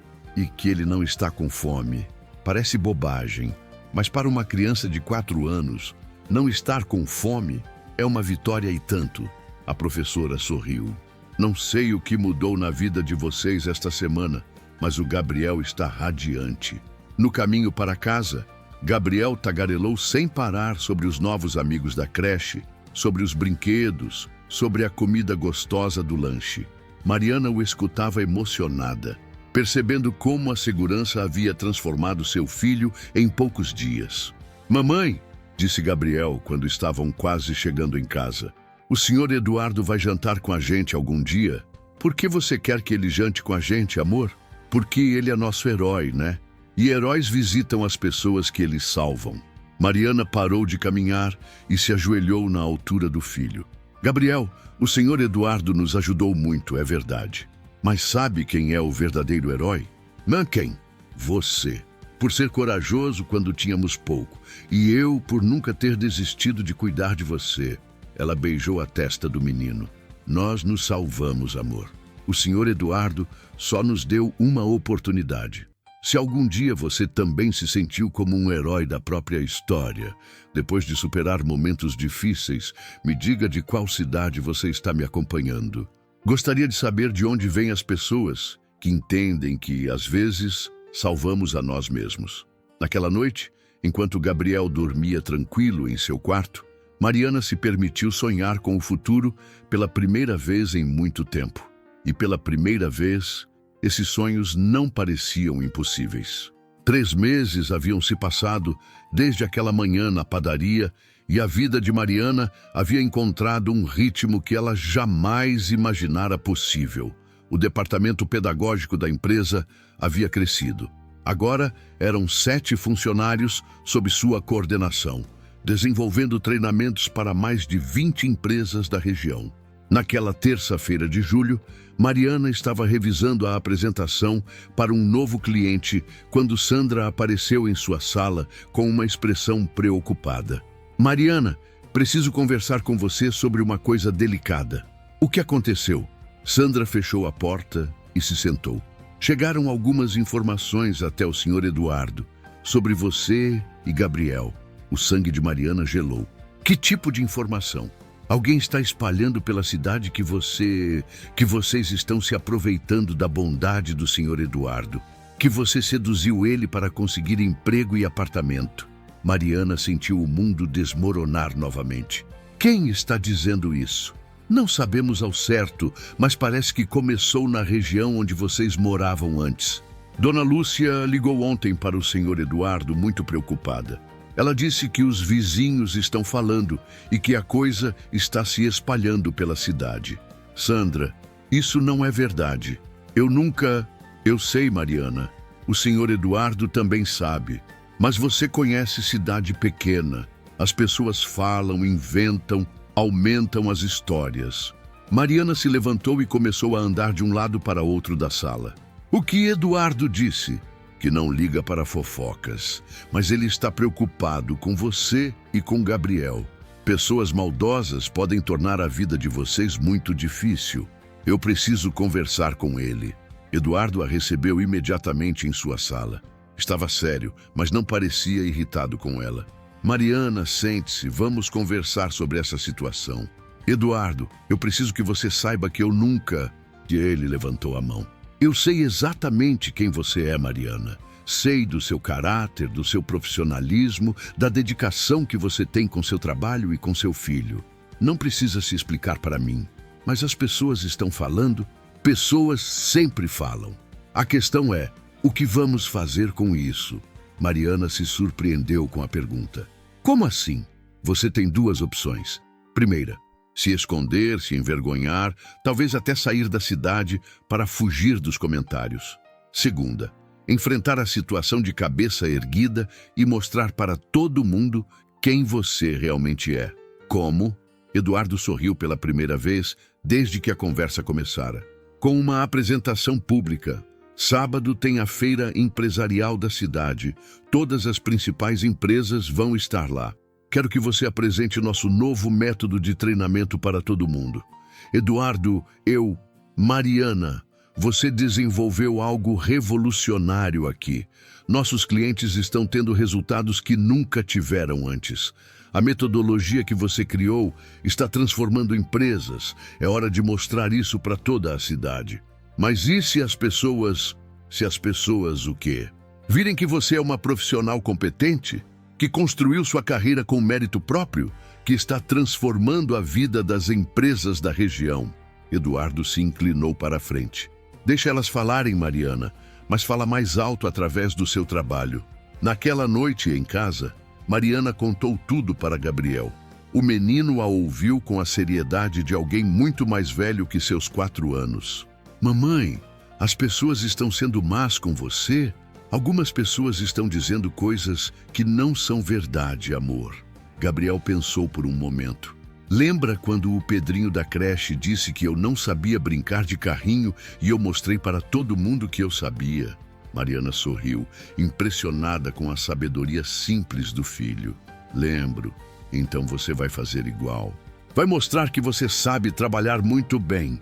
que ele não está com fome. Parece bobagem, mas para uma criança de 4 anos, não estar com fome é uma vitória e tanto. A professora sorriu. Não sei o que mudou na vida de vocês esta semana, mas o Gabriel está radiante. No caminho para casa, Gabriel tagarelou sem parar sobre os novos amigos da creche, sobre os brinquedos, sobre a comida gostosa do lanche. Mariana o escutava emocionada, percebendo como a segurança havia transformado seu filho em poucos dias. Mamãe, disse Gabriel quando estavam quase chegando em casa, o senhor Eduardo vai jantar com a gente algum dia? Por que você quer que ele jante com a gente, amor? Porque ele é nosso herói, né? E heróis visitam as pessoas que eles salvam. Mariana parou de caminhar e se ajoelhou na altura do filho. Gabriel, o senhor Eduardo nos ajudou muito, é verdade. Mas sabe quem é o verdadeiro herói? Quem? Você. Por ser corajoso quando tínhamos pouco. E eu por nunca ter desistido de cuidar de você. Ela beijou a testa do menino. Nós nos salvamos, amor. O senhor Eduardo só nos deu uma oportunidade. Se algum dia você também se sentiu como um herói da própria história, depois de superar momentos difíceis, me diga de qual cidade você está me acompanhando. Gostaria de saber de onde vêm as pessoas que entendem que, às vezes, salvamos a nós mesmos. Naquela noite, enquanto Gabriel dormia tranquilo em seu quarto, Mariana se permitiu sonhar com o futuro pela primeira vez em muito tempo. E pela primeira vez, esses sonhos não pareciam impossíveis. 3 meses haviam se passado desde aquela manhã na padaria e a vida de Mariana havia encontrado um ritmo que ela jamais imaginara possível. O departamento pedagógico da empresa havia crescido. Agora eram 7 funcionários sob sua coordenação, desenvolvendo treinamentos para mais de 20 empresas da região. Naquela terça-feira de julho, Mariana estava revisando a apresentação para um novo cliente quando Sandra apareceu em sua sala com uma expressão preocupada. Mariana, preciso conversar com você sobre uma coisa delicada. O que aconteceu? Sandra fechou a porta e se sentou. Chegaram algumas informações até o senhor Eduardo sobre você e Gabriel. O sangue de Mariana gelou. Que tipo de informação? Alguém está espalhando pela cidade que vocês estão se aproveitando da bondade do senhor Eduardo, que você seduziu ele para conseguir emprego e apartamento. Mariana sentiu o mundo desmoronar novamente. Quem está dizendo isso? Não sabemos ao certo, mas parece que começou na região onde vocês moravam antes. Dona Lúcia ligou ontem para o senhor Eduardo muito preocupada. Ela disse que os vizinhos estão falando e que a coisa está se espalhando pela cidade. Sandra, isso não é verdade. Eu sei, Mariana. O senhor Eduardo também sabe. Mas você conhece cidade pequena. As pessoas falam, inventam, aumentam as histórias. Mariana se levantou e começou a andar de um lado para outro da sala. O que Eduardo disse? Que não liga para fofocas, mas ele está preocupado com você e com Gabriel. Pessoas maldosas podem tornar a vida de vocês muito difícil. Eu preciso conversar com ele. Eduardo a recebeu imediatamente em sua sala. Estava sério, mas não parecia irritado com ela. Mariana, sente-se, vamos conversar sobre essa situação. Eduardo, eu preciso que você saiba que eu nunca... Ele levantou a mão. Eu sei exatamente quem você é, Mariana. Sei do seu caráter, do seu profissionalismo, da dedicação que você tem com seu trabalho e com seu filho. Não precisa se explicar para mim, mas as pessoas estão falando, pessoas sempre falam. A questão é, o que vamos fazer com isso? Mariana se surpreendeu com a pergunta. Como assim? Você tem duas opções. Primeira, se esconder, se envergonhar, talvez até sair da cidade para fugir dos comentários. Segunda, enfrentar a situação de cabeça erguida e mostrar para todo mundo quem você realmente é. Como? Eduardo sorriu pela primeira vez desde que a conversa começara. Com uma apresentação pública. Sábado tem a feira empresarial da cidade. Todas as principais empresas vão estar lá. Quero que você apresente nosso novo método de treinamento para todo mundo. Eduardo, Mariana, você desenvolveu algo revolucionário aqui. Nossos clientes estão tendo resultados que nunca tiveram antes. A metodologia que você criou está transformando empresas. É hora de mostrar isso para toda a cidade. Mas e se as pessoas... o quê? Virem que você é uma profissional competente, que construiu sua carreira com mérito próprio, que está transformando a vida das empresas da região. Eduardo se inclinou para a frente. Deixa elas falarem, Mariana, mas fala mais alto através do seu trabalho. Naquela noite em casa, Mariana contou tudo para Gabriel. O menino a ouviu com a seriedade de alguém muito mais velho que seus 4 anos. Mamãe, as pessoas estão sendo más com você? Algumas pessoas estão dizendo coisas que não são verdade, amor. Gabriel pensou por um momento. Lembra quando o Pedrinho da creche disse que eu não sabia brincar de carrinho e eu mostrei para todo mundo que eu sabia? Mariana sorriu, impressionada com a sabedoria simples do filho. Lembro. Então você vai fazer igual. Vai mostrar que você sabe trabalhar muito bem.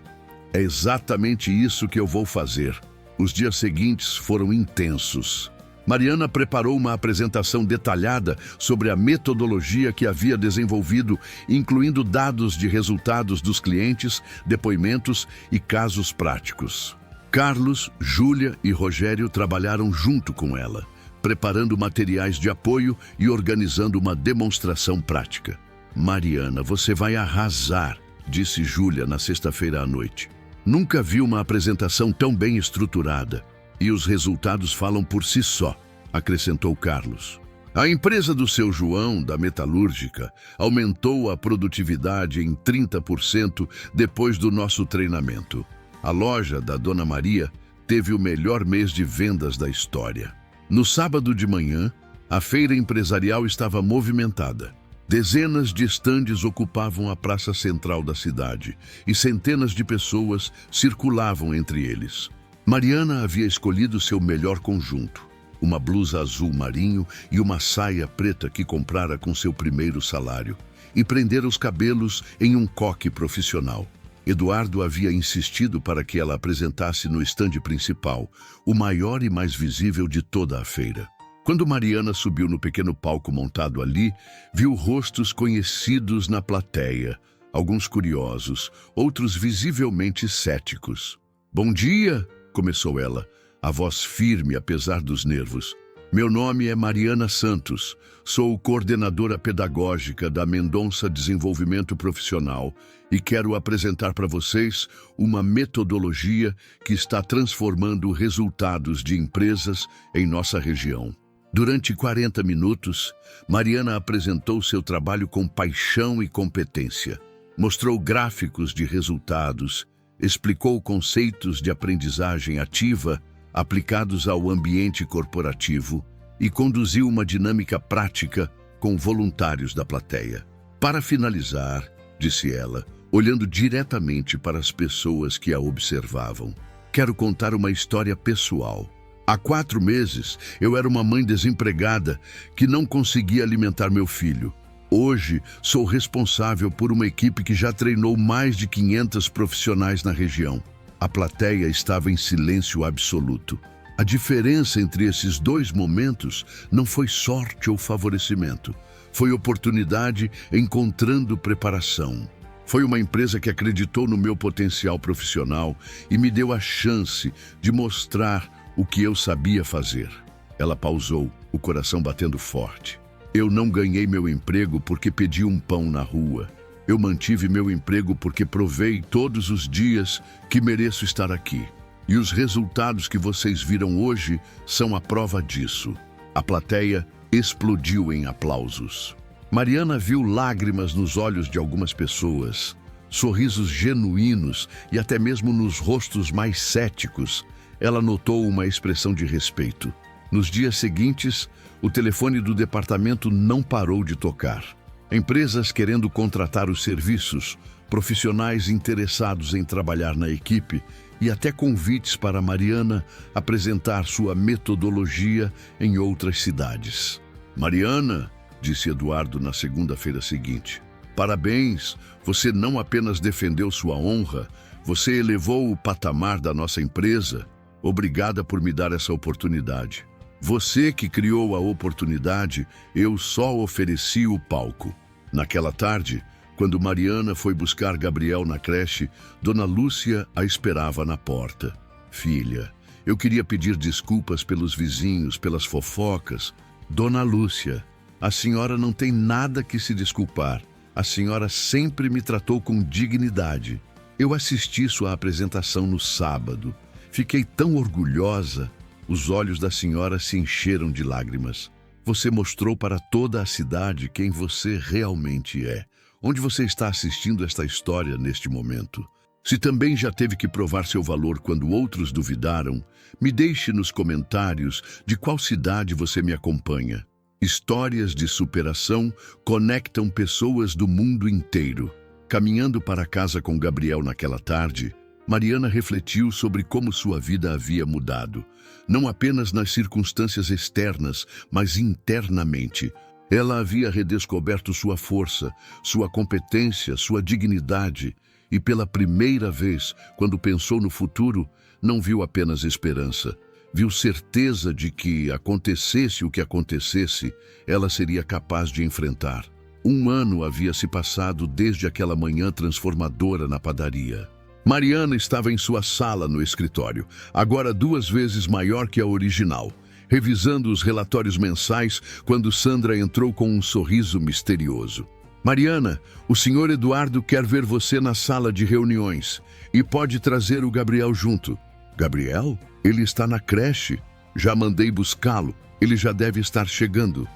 É exatamente isso que eu vou fazer. Os dias seguintes foram intensos. Mariana preparou uma apresentação detalhada sobre a metodologia que havia desenvolvido, incluindo dados de resultados dos clientes, depoimentos e casos práticos. Carlos, Júlia e Rogério trabalharam junto com ela, preparando materiais de apoio e organizando uma demonstração prática. Mariana, você vai arrasar, disse Júlia na sexta-feira à noite. Nunca vi uma apresentação tão bem estruturada. E os resultados falam por si só, acrescentou Carlos. A empresa do seu João, da metalúrgica, aumentou a produtividade em 30% depois do nosso treinamento. A loja da Dona Maria teve o melhor mês de vendas da história. No sábado de manhã, a feira empresarial estava movimentada. Dezenas de estandes ocupavam a praça central da cidade e centenas de pessoas circulavam entre eles. Mariana havia escolhido seu melhor conjunto, uma blusa azul marinho e uma saia preta que comprara com seu primeiro salário, e prendera os cabelos em um coque profissional. Eduardo havia insistido para que ela apresentasse no estande principal, o maior e mais visível de toda a feira. Quando Mariana subiu no pequeno palco montado ali, viu rostos conhecidos na plateia, alguns curiosos, outros visivelmente céticos. Bom dia, começou ela, a voz firme apesar dos nervos. Meu nome é Mariana Santos, sou coordenadora pedagógica da Mendonça Desenvolvimento Profissional e quero apresentar para vocês uma metodologia que está transformando resultados de empresas em nossa região. Durante 40 minutos, Mariana apresentou seu trabalho com paixão e competência. Mostrou gráficos de resultados, explicou conceitos de aprendizagem ativa aplicados ao ambiente corporativo e conduziu uma dinâmica prática com voluntários da plateia. Para finalizar, disse ela, olhando diretamente para as pessoas que a observavam, quero contar uma história pessoal. Há 4 meses, eu era uma mãe desempregada que não conseguia alimentar meu filho. Hoje, sou responsável por uma equipe que já treinou mais de 500 profissionais na região. A plateia estava em silêncio absoluto. A diferença entre esses 2 momentos não foi sorte ou favorecimento. Foi oportunidade encontrando preparação. Foi uma empresa que acreditou no meu potencial profissional e me deu a chance de mostrar o que eu sabia fazer. Ela pausou, o coração batendo forte. Eu não ganhei meu emprego porque pedi um pão na rua. Eu mantive meu emprego porque provei todos os dias que mereço estar aqui. E os resultados que vocês viram hoje são a prova disso. A plateia explodiu em aplausos. Mariana viu lágrimas nos olhos de algumas pessoas, sorrisos genuínos e até mesmo nos rostos mais céticos. Ela notou uma expressão de respeito. Nos dias seguintes, o telefone do departamento não parou de tocar. Empresas querendo contratar os serviços, profissionais interessados em trabalhar na equipe e até convites para Mariana apresentar sua metodologia em outras cidades. Mariana, disse Eduardo na segunda-feira seguinte, parabéns, você não apenas defendeu sua honra, você elevou o patamar da nossa empresa. Obrigada por me dar essa oportunidade. Você que criou a oportunidade, eu só ofereci o palco. Naquela tarde, quando Mariana foi buscar Gabriel na creche, Dona Lúcia a esperava na porta. Filha, eu queria pedir desculpas pelos vizinhos, pelas fofocas. Dona Lúcia, a senhora não tem nada que se desculpar. A senhora sempre me tratou com dignidade. Eu assisti sua apresentação no sábado. Fiquei tão orgulhosa. Os olhos da senhora se encheram de lágrimas. Você mostrou para toda a cidade quem você realmente é. Onde você está assistindo esta história neste momento? Se também já teve que provar seu valor quando outros duvidaram, me deixe nos comentários de qual cidade você me acompanha. Histórias de superação conectam pessoas do mundo inteiro. Caminhando para casa com Gabriel naquela tarde, Mariana refletiu sobre como sua vida havia mudado, não apenas nas circunstâncias externas, mas internamente. Ela havia redescoberto sua força, sua competência, sua dignidade, e pela primeira vez, quando pensou no futuro, não viu apenas esperança. Viu certeza de que, acontecesse o que acontecesse, ela seria capaz de enfrentar. 1 ano havia se passado desde aquela manhã transformadora na padaria. Mariana estava em sua sala no escritório, agora 2 vezes maior que a original, revisando os relatórios mensais quando Sandra entrou com um sorriso misterioso. Mariana, o senhor Eduardo quer ver você na sala de reuniões e pode trazer o Gabriel junto. Gabriel? Ele está na creche. Já mandei buscá-lo. Ele já deve estar chegando.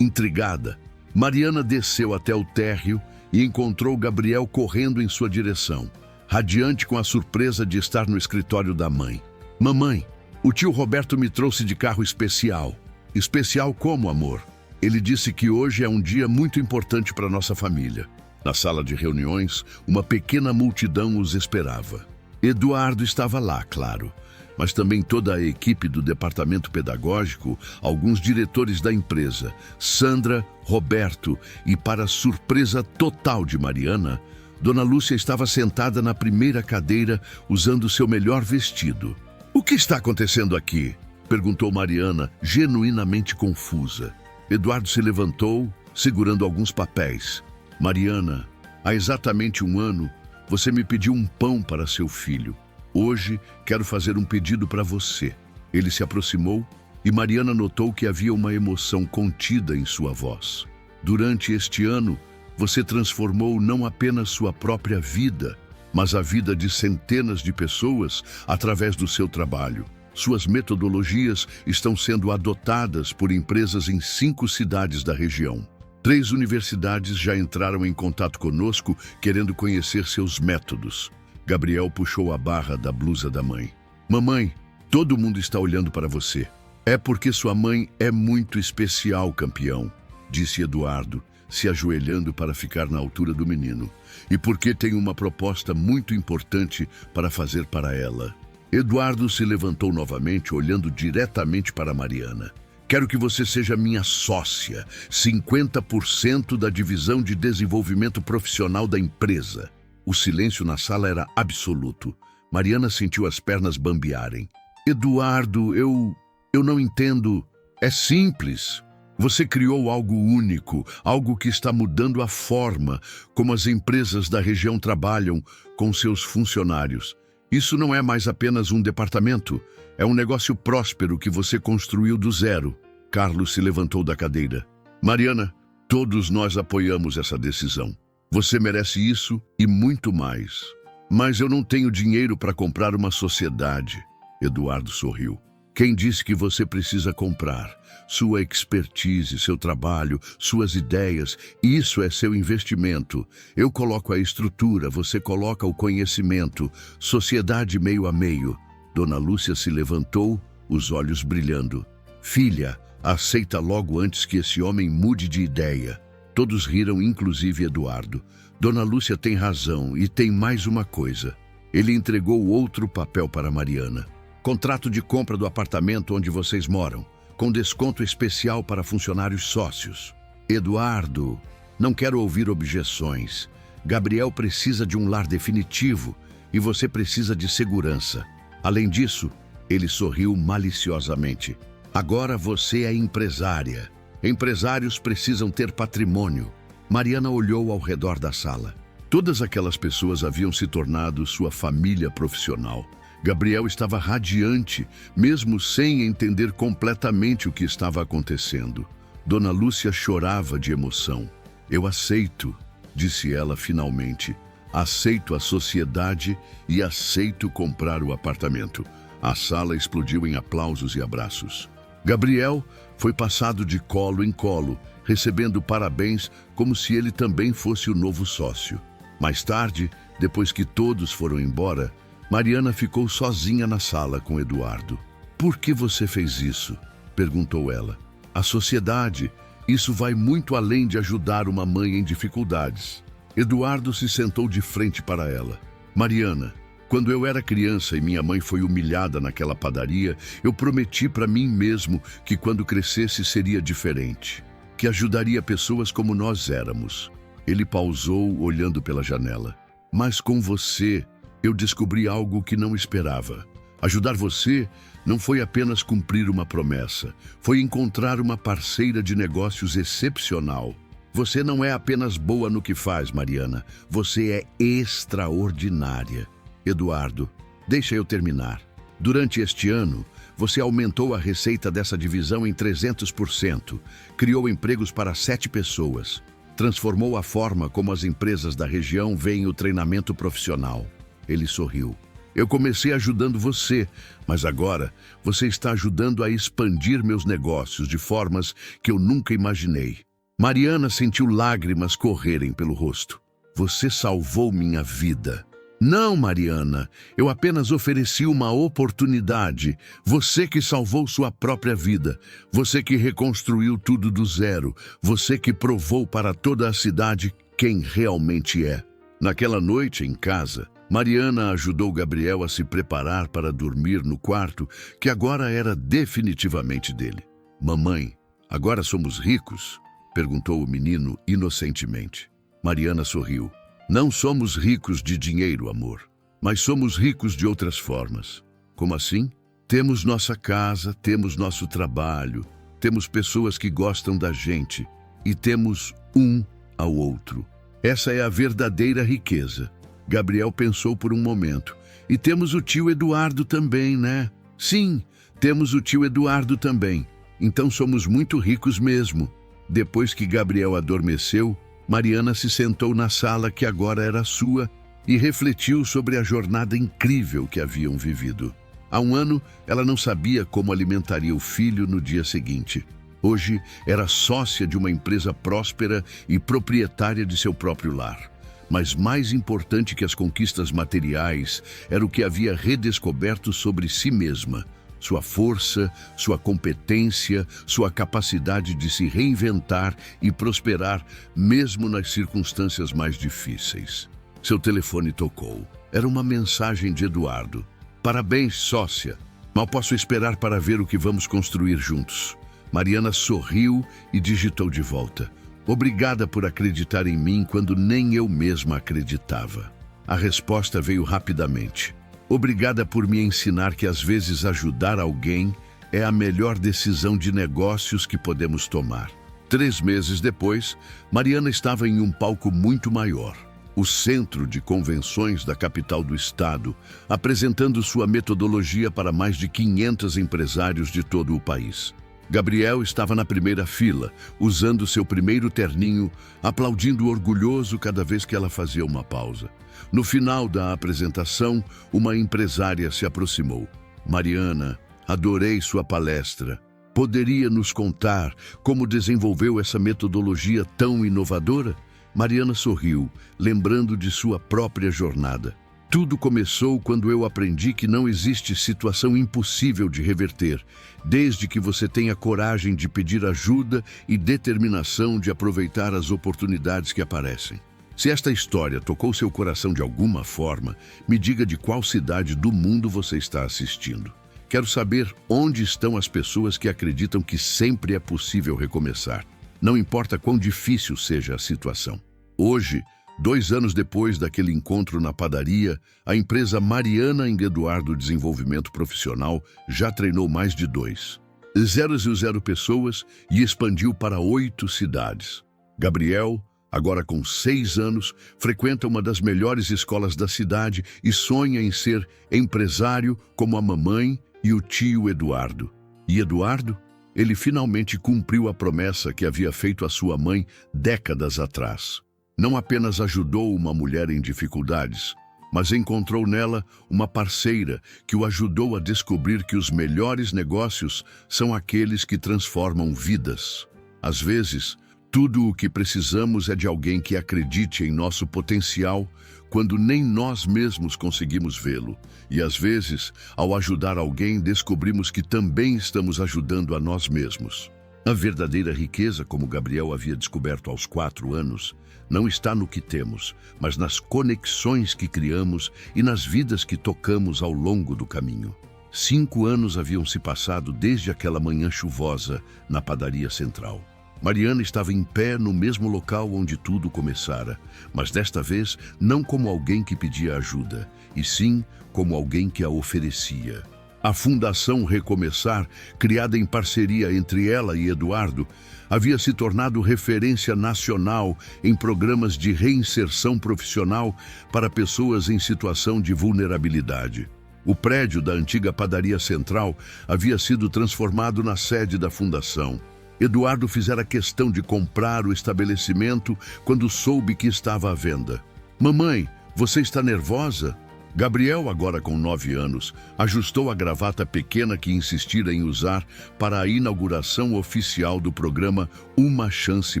Intrigada, Mariana desceu até o térreo e encontrou Gabriel correndo em sua direção, radiante com a surpresa de estar no escritório da mãe. Mamãe, o tio Roberto me trouxe de carro especial. Especial como, amor? Ele disse que hoje é um dia muito importante para nossa família. Na sala de reuniões, uma pequena multidão os esperava. Eduardo estava lá, claro, mas também toda a equipe do departamento pedagógico, alguns diretores da empresa, Sandra, Roberto e, para surpresa total de Mariana, Dona Lúcia estava sentada na primeira cadeira usando seu melhor vestido. O que está acontecendo aqui? Perguntou Mariana, genuinamente confusa. Eduardo se levantou, segurando alguns papéis. Mariana, há exatamente 1 ano, você me pediu um pão para seu filho. Hoje, quero fazer um pedido para você. Ele se aproximou e Mariana notou que havia uma emoção contida em sua voz. Durante este ano, você transformou não apenas sua própria vida, mas a vida de centenas de pessoas através do seu trabalho. Suas metodologias estão sendo adotadas por empresas em 5 cidades da região. 3 universidades já entraram em contato conosco querendo conhecer seus métodos. Gabriel puxou a barra da blusa da mãe. Mamãe, todo mundo está olhando para você. É porque sua mãe é muito especial, campeão, disse Eduardo, se ajoelhando para ficar na altura do menino. E porque tem uma proposta muito importante para fazer para ela. Eduardo se levantou novamente, olhando diretamente para Mariana. Quero que você seja minha sócia, 50% da divisão de desenvolvimento profissional da empresa. O silêncio na sala era absoluto. Mariana sentiu as pernas bambearem. Eduardo, eu não entendo. É simples. Você criou algo único, algo que está mudando a forma como as empresas da região trabalham com seus funcionários. Isso não é mais apenas um departamento, é um negócio próspero que você construiu do zero. Carlos se levantou da cadeira. Mariana, todos nós apoiamos essa decisão. Você merece isso e muito mais. Mas eu não tenho dinheiro para comprar uma sociedade. Eduardo sorriu. Quem disse que você precisa comprar? Sua expertise, seu trabalho, suas ideias, isso é seu investimento. Eu coloco a estrutura, você coloca o conhecimento. Sociedade meio a meio. Dona Lúcia se levantou, os olhos brilhando. Filha, aceita logo antes que esse homem mude de ideia. Todos riram, inclusive Eduardo. Dona Lúcia tem razão e tem mais uma coisa. Ele entregou outro papel para Mariana. Contrato de compra do apartamento onde vocês moram, com desconto especial para funcionários sócios. Eduardo, não quero ouvir objeções. Gabriel precisa de um lar definitivo e você precisa de segurança. Além disso, ele sorriu maliciosamente. Agora você é empresária. Empresários precisam ter patrimônio. Mariana olhou ao redor da sala. Todas aquelas pessoas haviam se tornado sua família profissional. Gabriel estava radiante, mesmo sem entender completamente o que estava acontecendo. Dona Lúcia chorava de emoção. Eu aceito, disse ela finalmente. Aceito a sociedade e aceito comprar o apartamento. A sala explodiu em aplausos e abraços. Gabriel foi passado de colo em colo, recebendo parabéns como se ele também fosse o novo sócio. Mais tarde, depois que todos foram embora, Mariana ficou sozinha na sala com Eduardo. Por que você fez isso? Perguntou ela. A sociedade, isso vai muito além de ajudar uma mãe em dificuldades. Eduardo se sentou de frente para ela. Mariana, quando eu era criança e minha mãe foi humilhada naquela padaria, eu prometi para mim mesmo que quando crescesse seria diferente, que ajudaria pessoas como nós éramos. Ele pausou, olhando pela janela. Mas com você, eu descobri algo que não esperava. Ajudar você não foi apenas cumprir uma promessa, foi encontrar uma parceira de negócios excepcional. Você não é apenas boa no que faz, Mariana. Você é extraordinária. Eduardo, deixa eu terminar. Durante este ano, você aumentou a receita dessa divisão em 300%, criou empregos para 7 pessoas, transformou a forma como as empresas da região veem o treinamento profissional. Ele sorriu. Eu comecei ajudando você, mas agora você está ajudando a expandir meus negócios de formas que eu nunca imaginei. Mariana sentiu lágrimas correrem pelo rosto. Você salvou minha vida. Não, Mariana, eu apenas ofereci uma oportunidade. Você que salvou sua própria vida. Você que reconstruiu tudo do zero. Você que provou para toda a cidade quem realmente é. Naquela noite, em casa, Mariana ajudou Gabriel a se preparar para dormir no quarto que agora era definitivamente dele. Mamãe, agora somos ricos? Perguntou o menino inocentemente. Mariana sorriu. Não somos ricos de dinheiro, amor, mas somos ricos de outras formas. Como assim? Temos nossa casa, temos nosso trabalho, temos pessoas que gostam da gente e temos um ao outro. Essa é a verdadeira riqueza. Gabriel pensou por um momento. E temos o tio Eduardo também, né? Sim, temos o tio Eduardo também. Então somos muito ricos mesmo. Depois que Gabriel adormeceu, Mariana se sentou na sala que agora era sua e refletiu sobre a jornada incrível que haviam vivido. Há um ano, ela não sabia como alimentaria o filho no dia seguinte. Hoje, era sócia de uma empresa próspera e proprietária de seu próprio lar. Mas mais importante que as conquistas materiais era o que havia redescoberto sobre si mesma. Sua força, sua competência, sua capacidade de se reinventar e prosperar mesmo nas circunstâncias mais difíceis. Seu telefone tocou. Era uma mensagem de Eduardo. Parabéns, sócia. Mal posso esperar para ver o que vamos construir juntos. Mariana sorriu e digitou de volta. Obrigada por acreditar em mim quando nem eu mesma acreditava. A resposta veio rapidamente. Obrigada por me ensinar que às vezes ajudar alguém é a melhor decisão de negócios que podemos tomar. 3 meses depois, Mariana estava em um palco muito maior, o centro de convenções da capital do estado, apresentando sua metodologia para mais de 500 empresários de todo o país. Gabriel estava na primeira fila, usando seu primeiro terninho, aplaudindo orgulhoso cada vez que ela fazia uma pausa. No final da apresentação, uma empresária se aproximou. Mariana, adorei sua palestra. Poderia nos contar como desenvolveu essa metodologia tão inovadora? Mariana sorriu, lembrando de sua própria jornada. Tudo começou quando eu aprendi que não existe situação impossível de reverter, desde que você tenha coragem de pedir ajuda e determinação de aproveitar as oportunidades que aparecem. Se esta história tocou seu coração de alguma forma, me diga de qual cidade do mundo você está assistindo. Quero saber onde estão as pessoas que acreditam que sempre é possível recomeçar. Não importa quão difícil seja a situação. Hoje, 2 anos depois daquele encontro na padaria, a empresa Mariana Eduardo Desenvolvimento Profissional já treinou mais de 2,0 pessoas e expandiu para 8 cidades. Gabriel, agora com 6 anos, frequenta uma das melhores escolas da cidade e sonha em ser empresário como a mamãe e o tio Eduardo. E Eduardo? Ele finalmente cumpriu a promessa que havia feito à sua mãe décadas atrás. Não apenas ajudou uma mulher em dificuldades, mas encontrou nela uma parceira que o ajudou a descobrir que os melhores negócios são aqueles que transformam vidas. Às vezes, tudo o que precisamos é de alguém que acredite em nosso potencial quando nem nós mesmos conseguimos vê-lo. E às vezes, ao ajudar alguém, descobrimos que também estamos ajudando a nós mesmos. A verdadeira riqueza, como Gabriel havia descoberto aos 4 anos, não está no que temos, mas nas conexões que criamos e nas vidas que tocamos ao longo do caminho. 5 anos haviam se passado desde aquela manhã chuvosa na padaria central. Mariana estava em pé no mesmo local onde tudo começara, mas desta vez não como alguém que pedia ajuda, e sim como alguém que a oferecia. A Fundação Recomeçar, criada em parceria entre ela e Eduardo, havia se tornado referência nacional em programas de reinserção profissional para pessoas em situação de vulnerabilidade. O prédio da antiga padaria central havia sido transformado na sede da fundação. Eduardo fizera questão de comprar o estabelecimento quando soube que estava à venda. "Mamãe, você está nervosa?" Gabriel, agora com 9 anos, ajustou a gravata pequena que insistira em usar para a inauguração oficial do programa Uma Chance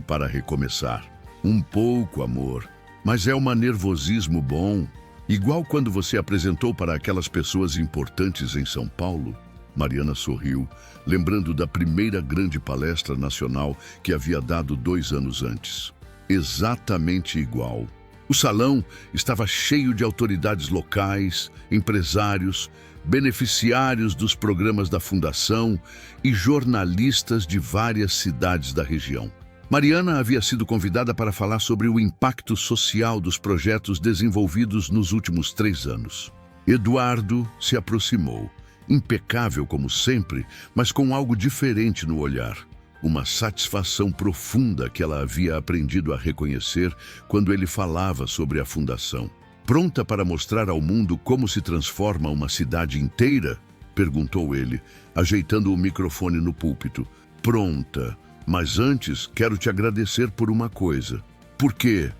para Recomeçar. "Um pouco, amor, mas é um nervosismo bom. Igual quando você apresentou para aquelas pessoas importantes em São Paulo." Mariana sorriu, lembrando da primeira grande palestra nacional que havia dado 2 anos antes. Exatamente igual. O salão estava cheio de autoridades locais, empresários, beneficiários dos programas da Fundação e jornalistas de várias cidades da região. Mariana havia sido convidada para falar sobre o impacto social dos projetos desenvolvidos nos últimos 3 anos. Eduardo se aproximou, impecável como sempre, mas com algo diferente no olhar. Uma satisfação profunda que ela havia aprendido a reconhecer quando ele falava sobre a fundação. "Pronta para mostrar ao mundo como se transforma uma cidade inteira?" perguntou ele, ajeitando o microfone no púlpito. "Pronta, mas antes quero te agradecer por uma coisa." "Por quê?"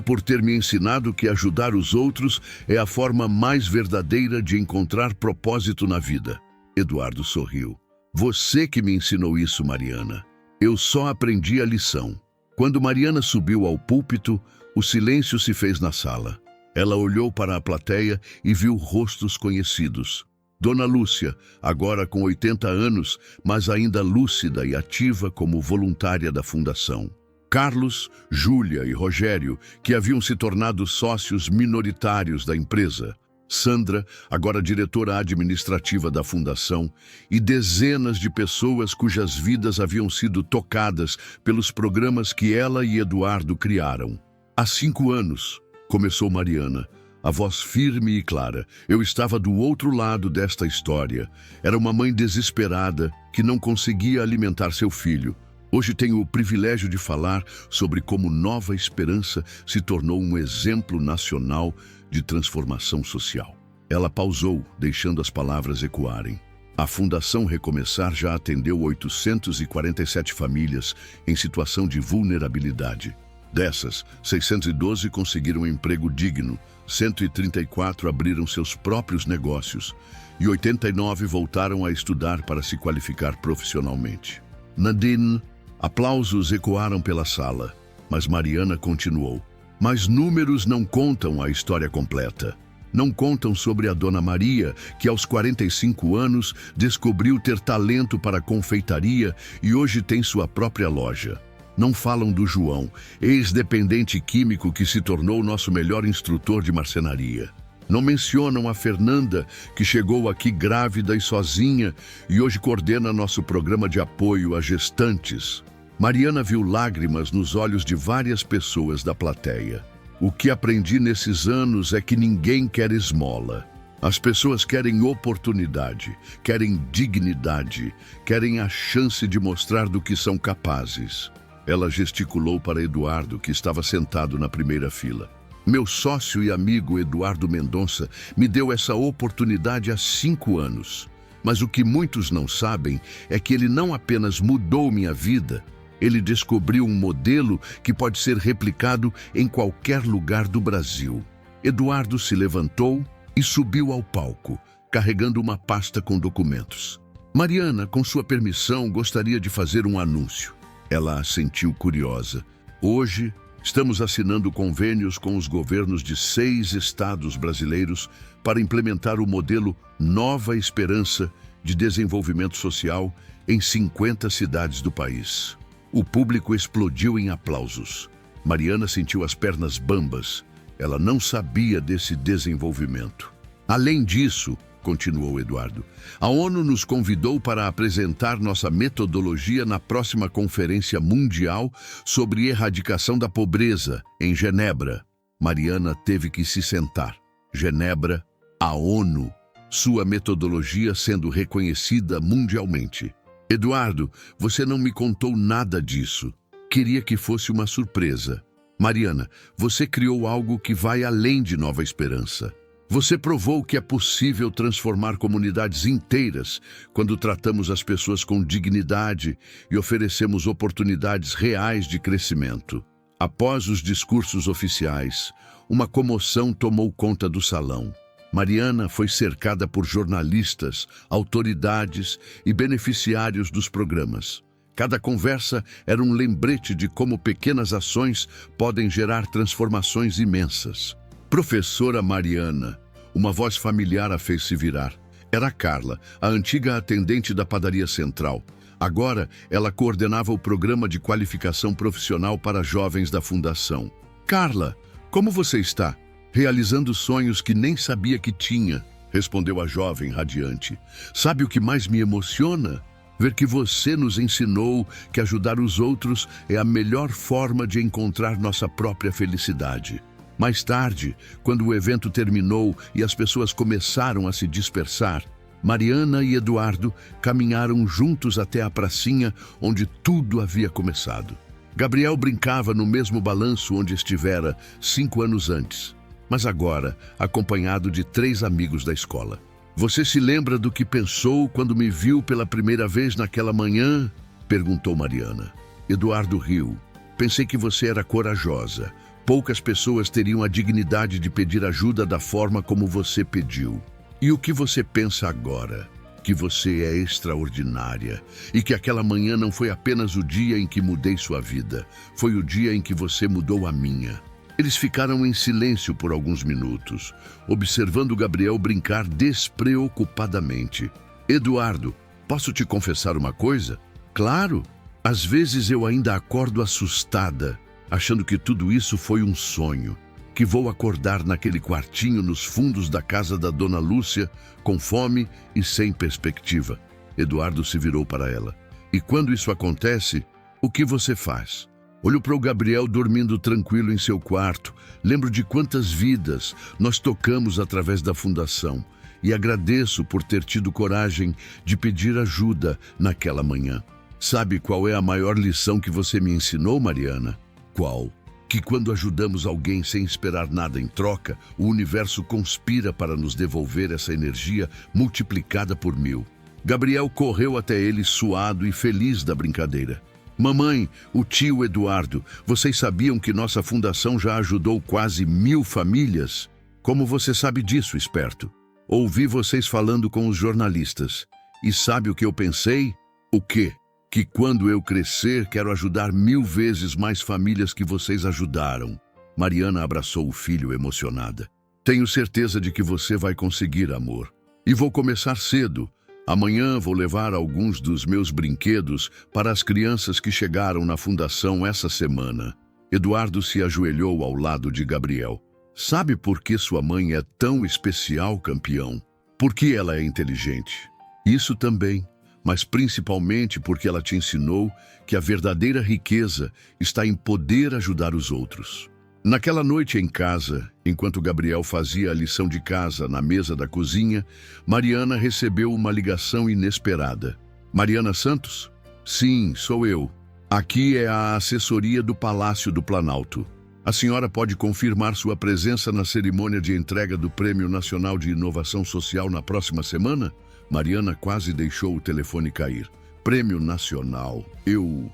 "Por ter me ensinado que ajudar os outros é a forma mais verdadeira de encontrar propósito na vida." Eduardo sorriu. "Você que me ensinou isso, Mariana. Eu só aprendi a lição." Quando Mariana subiu ao púlpito, o silêncio se fez na sala. Ela olhou para a plateia e viu rostos conhecidos. Dona Lúcia, agora com 80 anos, mas ainda lúcida e ativa como voluntária da Fundação. Carlos, Júlia e Rogério, que haviam se tornado sócios minoritários da empresa. Sandra, agora diretora administrativa da Fundação, e dezenas de pessoas cujas vidas haviam sido tocadas pelos programas que ela e Eduardo criaram. "Há 5 anos", começou Mariana, A voz firme e clara. Eu estava do outro lado desta história. Era uma mãe desesperada que não conseguia alimentar seu filho. Hoje tenho o privilégio de falar sobre como Nova Esperança se tornou um exemplo nacional de transformação social. Ela pausou, deixando as palavras ecoarem. A Fundação Recomeçar já atendeu 847 famílias em situação de vulnerabilidade. Dessas, 612 conseguiram um emprego digno, 134 abriram seus próprios negócios e 89 voltaram a estudar para se qualificar profissionalmente. Nadine, aplausos ecoaram pela sala, mas Mariana continuou. Mas números não contam a história completa. Não contam sobre a Dona Maria, que aos 45 anos descobriu ter talento para confeitaria e hoje tem sua própria loja. Não falam do João, ex-dependente químico que se tornou nosso melhor instrutor de marcenaria. Não mencionam a Fernanda, que chegou aqui grávida e sozinha e hoje coordena nosso programa de apoio a gestantes. Mariana viu lágrimas nos olhos de várias pessoas da plateia. O que aprendi nesses anos é que ninguém quer esmola. As pessoas querem oportunidade, querem dignidade, querem a chance de mostrar do que são capazes. Ela gesticulou para Eduardo, que estava sentado na primeira fila. Meu sócio e amigo Eduardo Mendonça me deu essa oportunidade há 5 anos. Mas o que muitos não sabem é que ele não apenas mudou minha vida, ele descobriu um modelo que pode ser replicado em qualquer lugar do Brasil. Eduardo se levantou e subiu ao palco, carregando uma pasta com documentos. Mariana, com sua permissão, gostaria de fazer um anúncio. Ela assentiu curiosa. Hoje, estamos assinando convênios com os governos de 6 estados brasileiros para implementar o modelo Nova Esperança de desenvolvimento social em 50 cidades do país. O público explodiu em aplausos. Mariana sentiu as pernas bambas. Ela não sabia desse desenvolvimento. Além disso, continuou Eduardo, a ONU nos convidou para apresentar nossa metodologia na próxima Conferência Mundial sobre Erradicação da Pobreza, em Genebra. Mariana teve que se sentar. Genebra, a ONU, sua metodologia sendo reconhecida mundialmente. Eduardo, você não me contou nada disso. Queria que fosse uma surpresa. Mariana, você criou algo que vai além de Nova Esperança. Você provou que é possível transformar comunidades inteiras quando tratamos as pessoas com dignidade e oferecemos oportunidades reais de crescimento. Após os discursos oficiais, uma comoção tomou conta do salão. Mariana foi cercada por jornalistas, autoridades e beneficiários dos programas. Cada conversa era um lembrete de como pequenas ações podem gerar transformações imensas. Professora Mariana, uma voz familiar a fez se virar. Era Carla, a antiga atendente da padaria central. Agora, ela coordenava o programa de qualificação profissional para jovens da Fundação. Carla, como você está? Realizando sonhos que nem sabia que tinha, respondeu a jovem radiante. Sabe o que mais me emociona? Ver que você nos ensinou que ajudar os outros é a melhor forma de encontrar nossa própria felicidade. Mais tarde, quando o evento terminou e as pessoas começaram a se dispersar, Mariana e Eduardo caminharam juntos até a pracinha onde tudo havia começado. Gabriel brincava no mesmo balanço onde estivera 5 anos antes, mas agora acompanhado de 3 amigos da escola. Você se lembra do que pensou quando me viu pela primeira vez naquela manhã? Perguntou Mariana. Eduardo riu. Pensei que você era corajosa. Poucas pessoas teriam a dignidade de pedir ajuda da forma como você pediu. E o que você pensa agora? Que você é extraordinária e que aquela manhã não foi apenas o dia em que mudei sua vida, foi o dia em que você mudou a minha. Eles ficaram em silêncio por alguns minutos, observando Gabriel brincar despreocupadamente. Eduardo, posso te confessar uma coisa? Claro! Às vezes eu ainda acordo assustada, achando que tudo isso foi um sonho, que vou acordar naquele quartinho nos fundos da casa da Dona Lúcia, com fome e sem perspectiva. Eduardo se virou para ela. E quando isso acontece, o que você faz? Olho para o Gabriel dormindo tranquilo em seu quarto. Lembro de quantas vidas nós tocamos através da fundação e agradeço por ter tido coragem de pedir ajuda naquela manhã. Sabe qual é a maior lição que você me ensinou, Mariana? Qual? Que quando ajudamos alguém sem esperar nada em troca, o universo conspira para nos devolver essa energia multiplicada por 1000. Gabriel correu até ele suado e feliz da brincadeira. Mamãe, o tio Eduardo, vocês sabiam que nossa fundação já ajudou quase 1000 famílias? Como você sabe disso, esperto? Ouvi vocês falando com os jornalistas. E sabe o que eu pensei? O quê? Que quando eu crescer, quero ajudar 1000 vezes mais famílias que vocês ajudaram. Mariana abraçou o filho emocionada. Tenho certeza de que você vai conseguir, amor. E vou começar cedo. Amanhã vou levar alguns dos meus brinquedos para as crianças que chegaram na fundação essa semana. Eduardo se ajoelhou ao lado de Gabriel. Sabe por que sua mãe é tão especial, campeão? Porque ela é inteligente. Isso também, mas principalmente porque ela te ensinou que a verdadeira riqueza está em poder ajudar os outros. Naquela noite em casa, enquanto Gabriel fazia a lição de casa na mesa da cozinha, Mariana recebeu uma ligação inesperada. Mariana Santos? Sim, sou eu. Aqui é a assessoria do Palácio do Planalto. A senhora pode confirmar sua presença na cerimônia de entrega do Prêmio Nacional de Inovação Social na próxima semana? Mariana quase deixou o telefone cair. Prêmio Nacional. Eu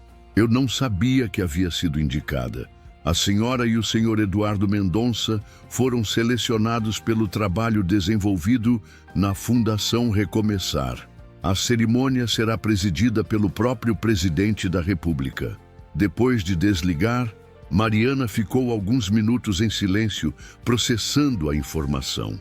não sabia que havia sido indicada. A senhora e o senhor Eduardo Mendonça foram selecionados pelo trabalho desenvolvido na Fundação Recomeçar. A cerimônia será presidida pelo próprio presidente da República. Depois de desligar, Mariana ficou alguns minutos em silêncio, processando a informação.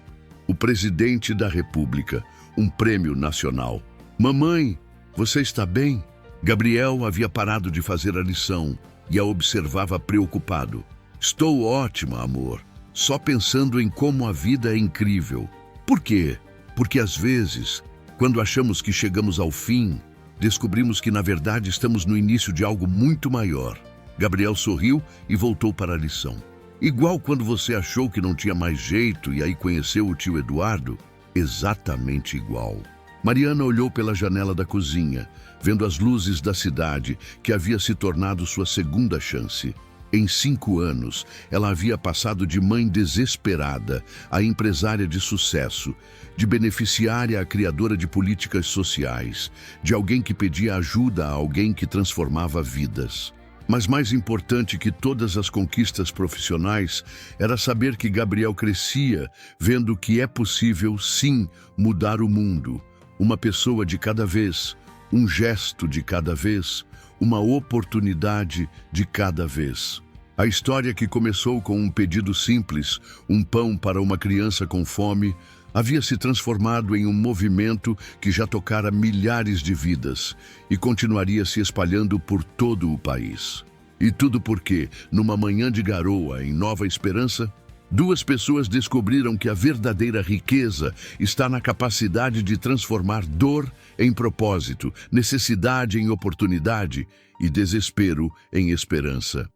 O presidente da República, um prêmio nacional. Mamãe, você está bem? Gabriel havia parado de fazer a lição e a observava preocupado. Estou ótima, amor. Só pensando em como a vida é incrível. Por quê? Porque às vezes, quando achamos que chegamos ao fim, descobrimos que na verdade estamos no início de algo muito maior. Gabriel sorriu e voltou para a lição. Igual quando você achou que não tinha mais jeito e aí conheceu o tio Eduardo? Exatamente igual. Mariana olhou pela janela da cozinha, vendo as luzes da cidade, que havia se tornado sua segunda chance. Em 5 anos, ela havia passado de mãe desesperada a empresária de sucesso, de beneficiária a criadora de políticas sociais, de alguém que pedia ajuda a alguém que transformava vidas. Mas mais importante que todas as conquistas profissionais era saber que Gabriel crescia, vendo que é possível, sim, mudar o mundo. Uma pessoa de cada vez, um gesto de cada vez, uma oportunidade de cada vez. A história que começou com um pedido simples, um pão para uma criança com fome, havia se transformado em um movimento que já tocara milhares de vidas e continuaria se espalhando por todo o país. E tudo porque, numa manhã de garoa em Nova Esperança, 2 pessoas descobriram que a verdadeira riqueza está na capacidade de transformar dor em propósito, necessidade em oportunidade e desespero em esperança.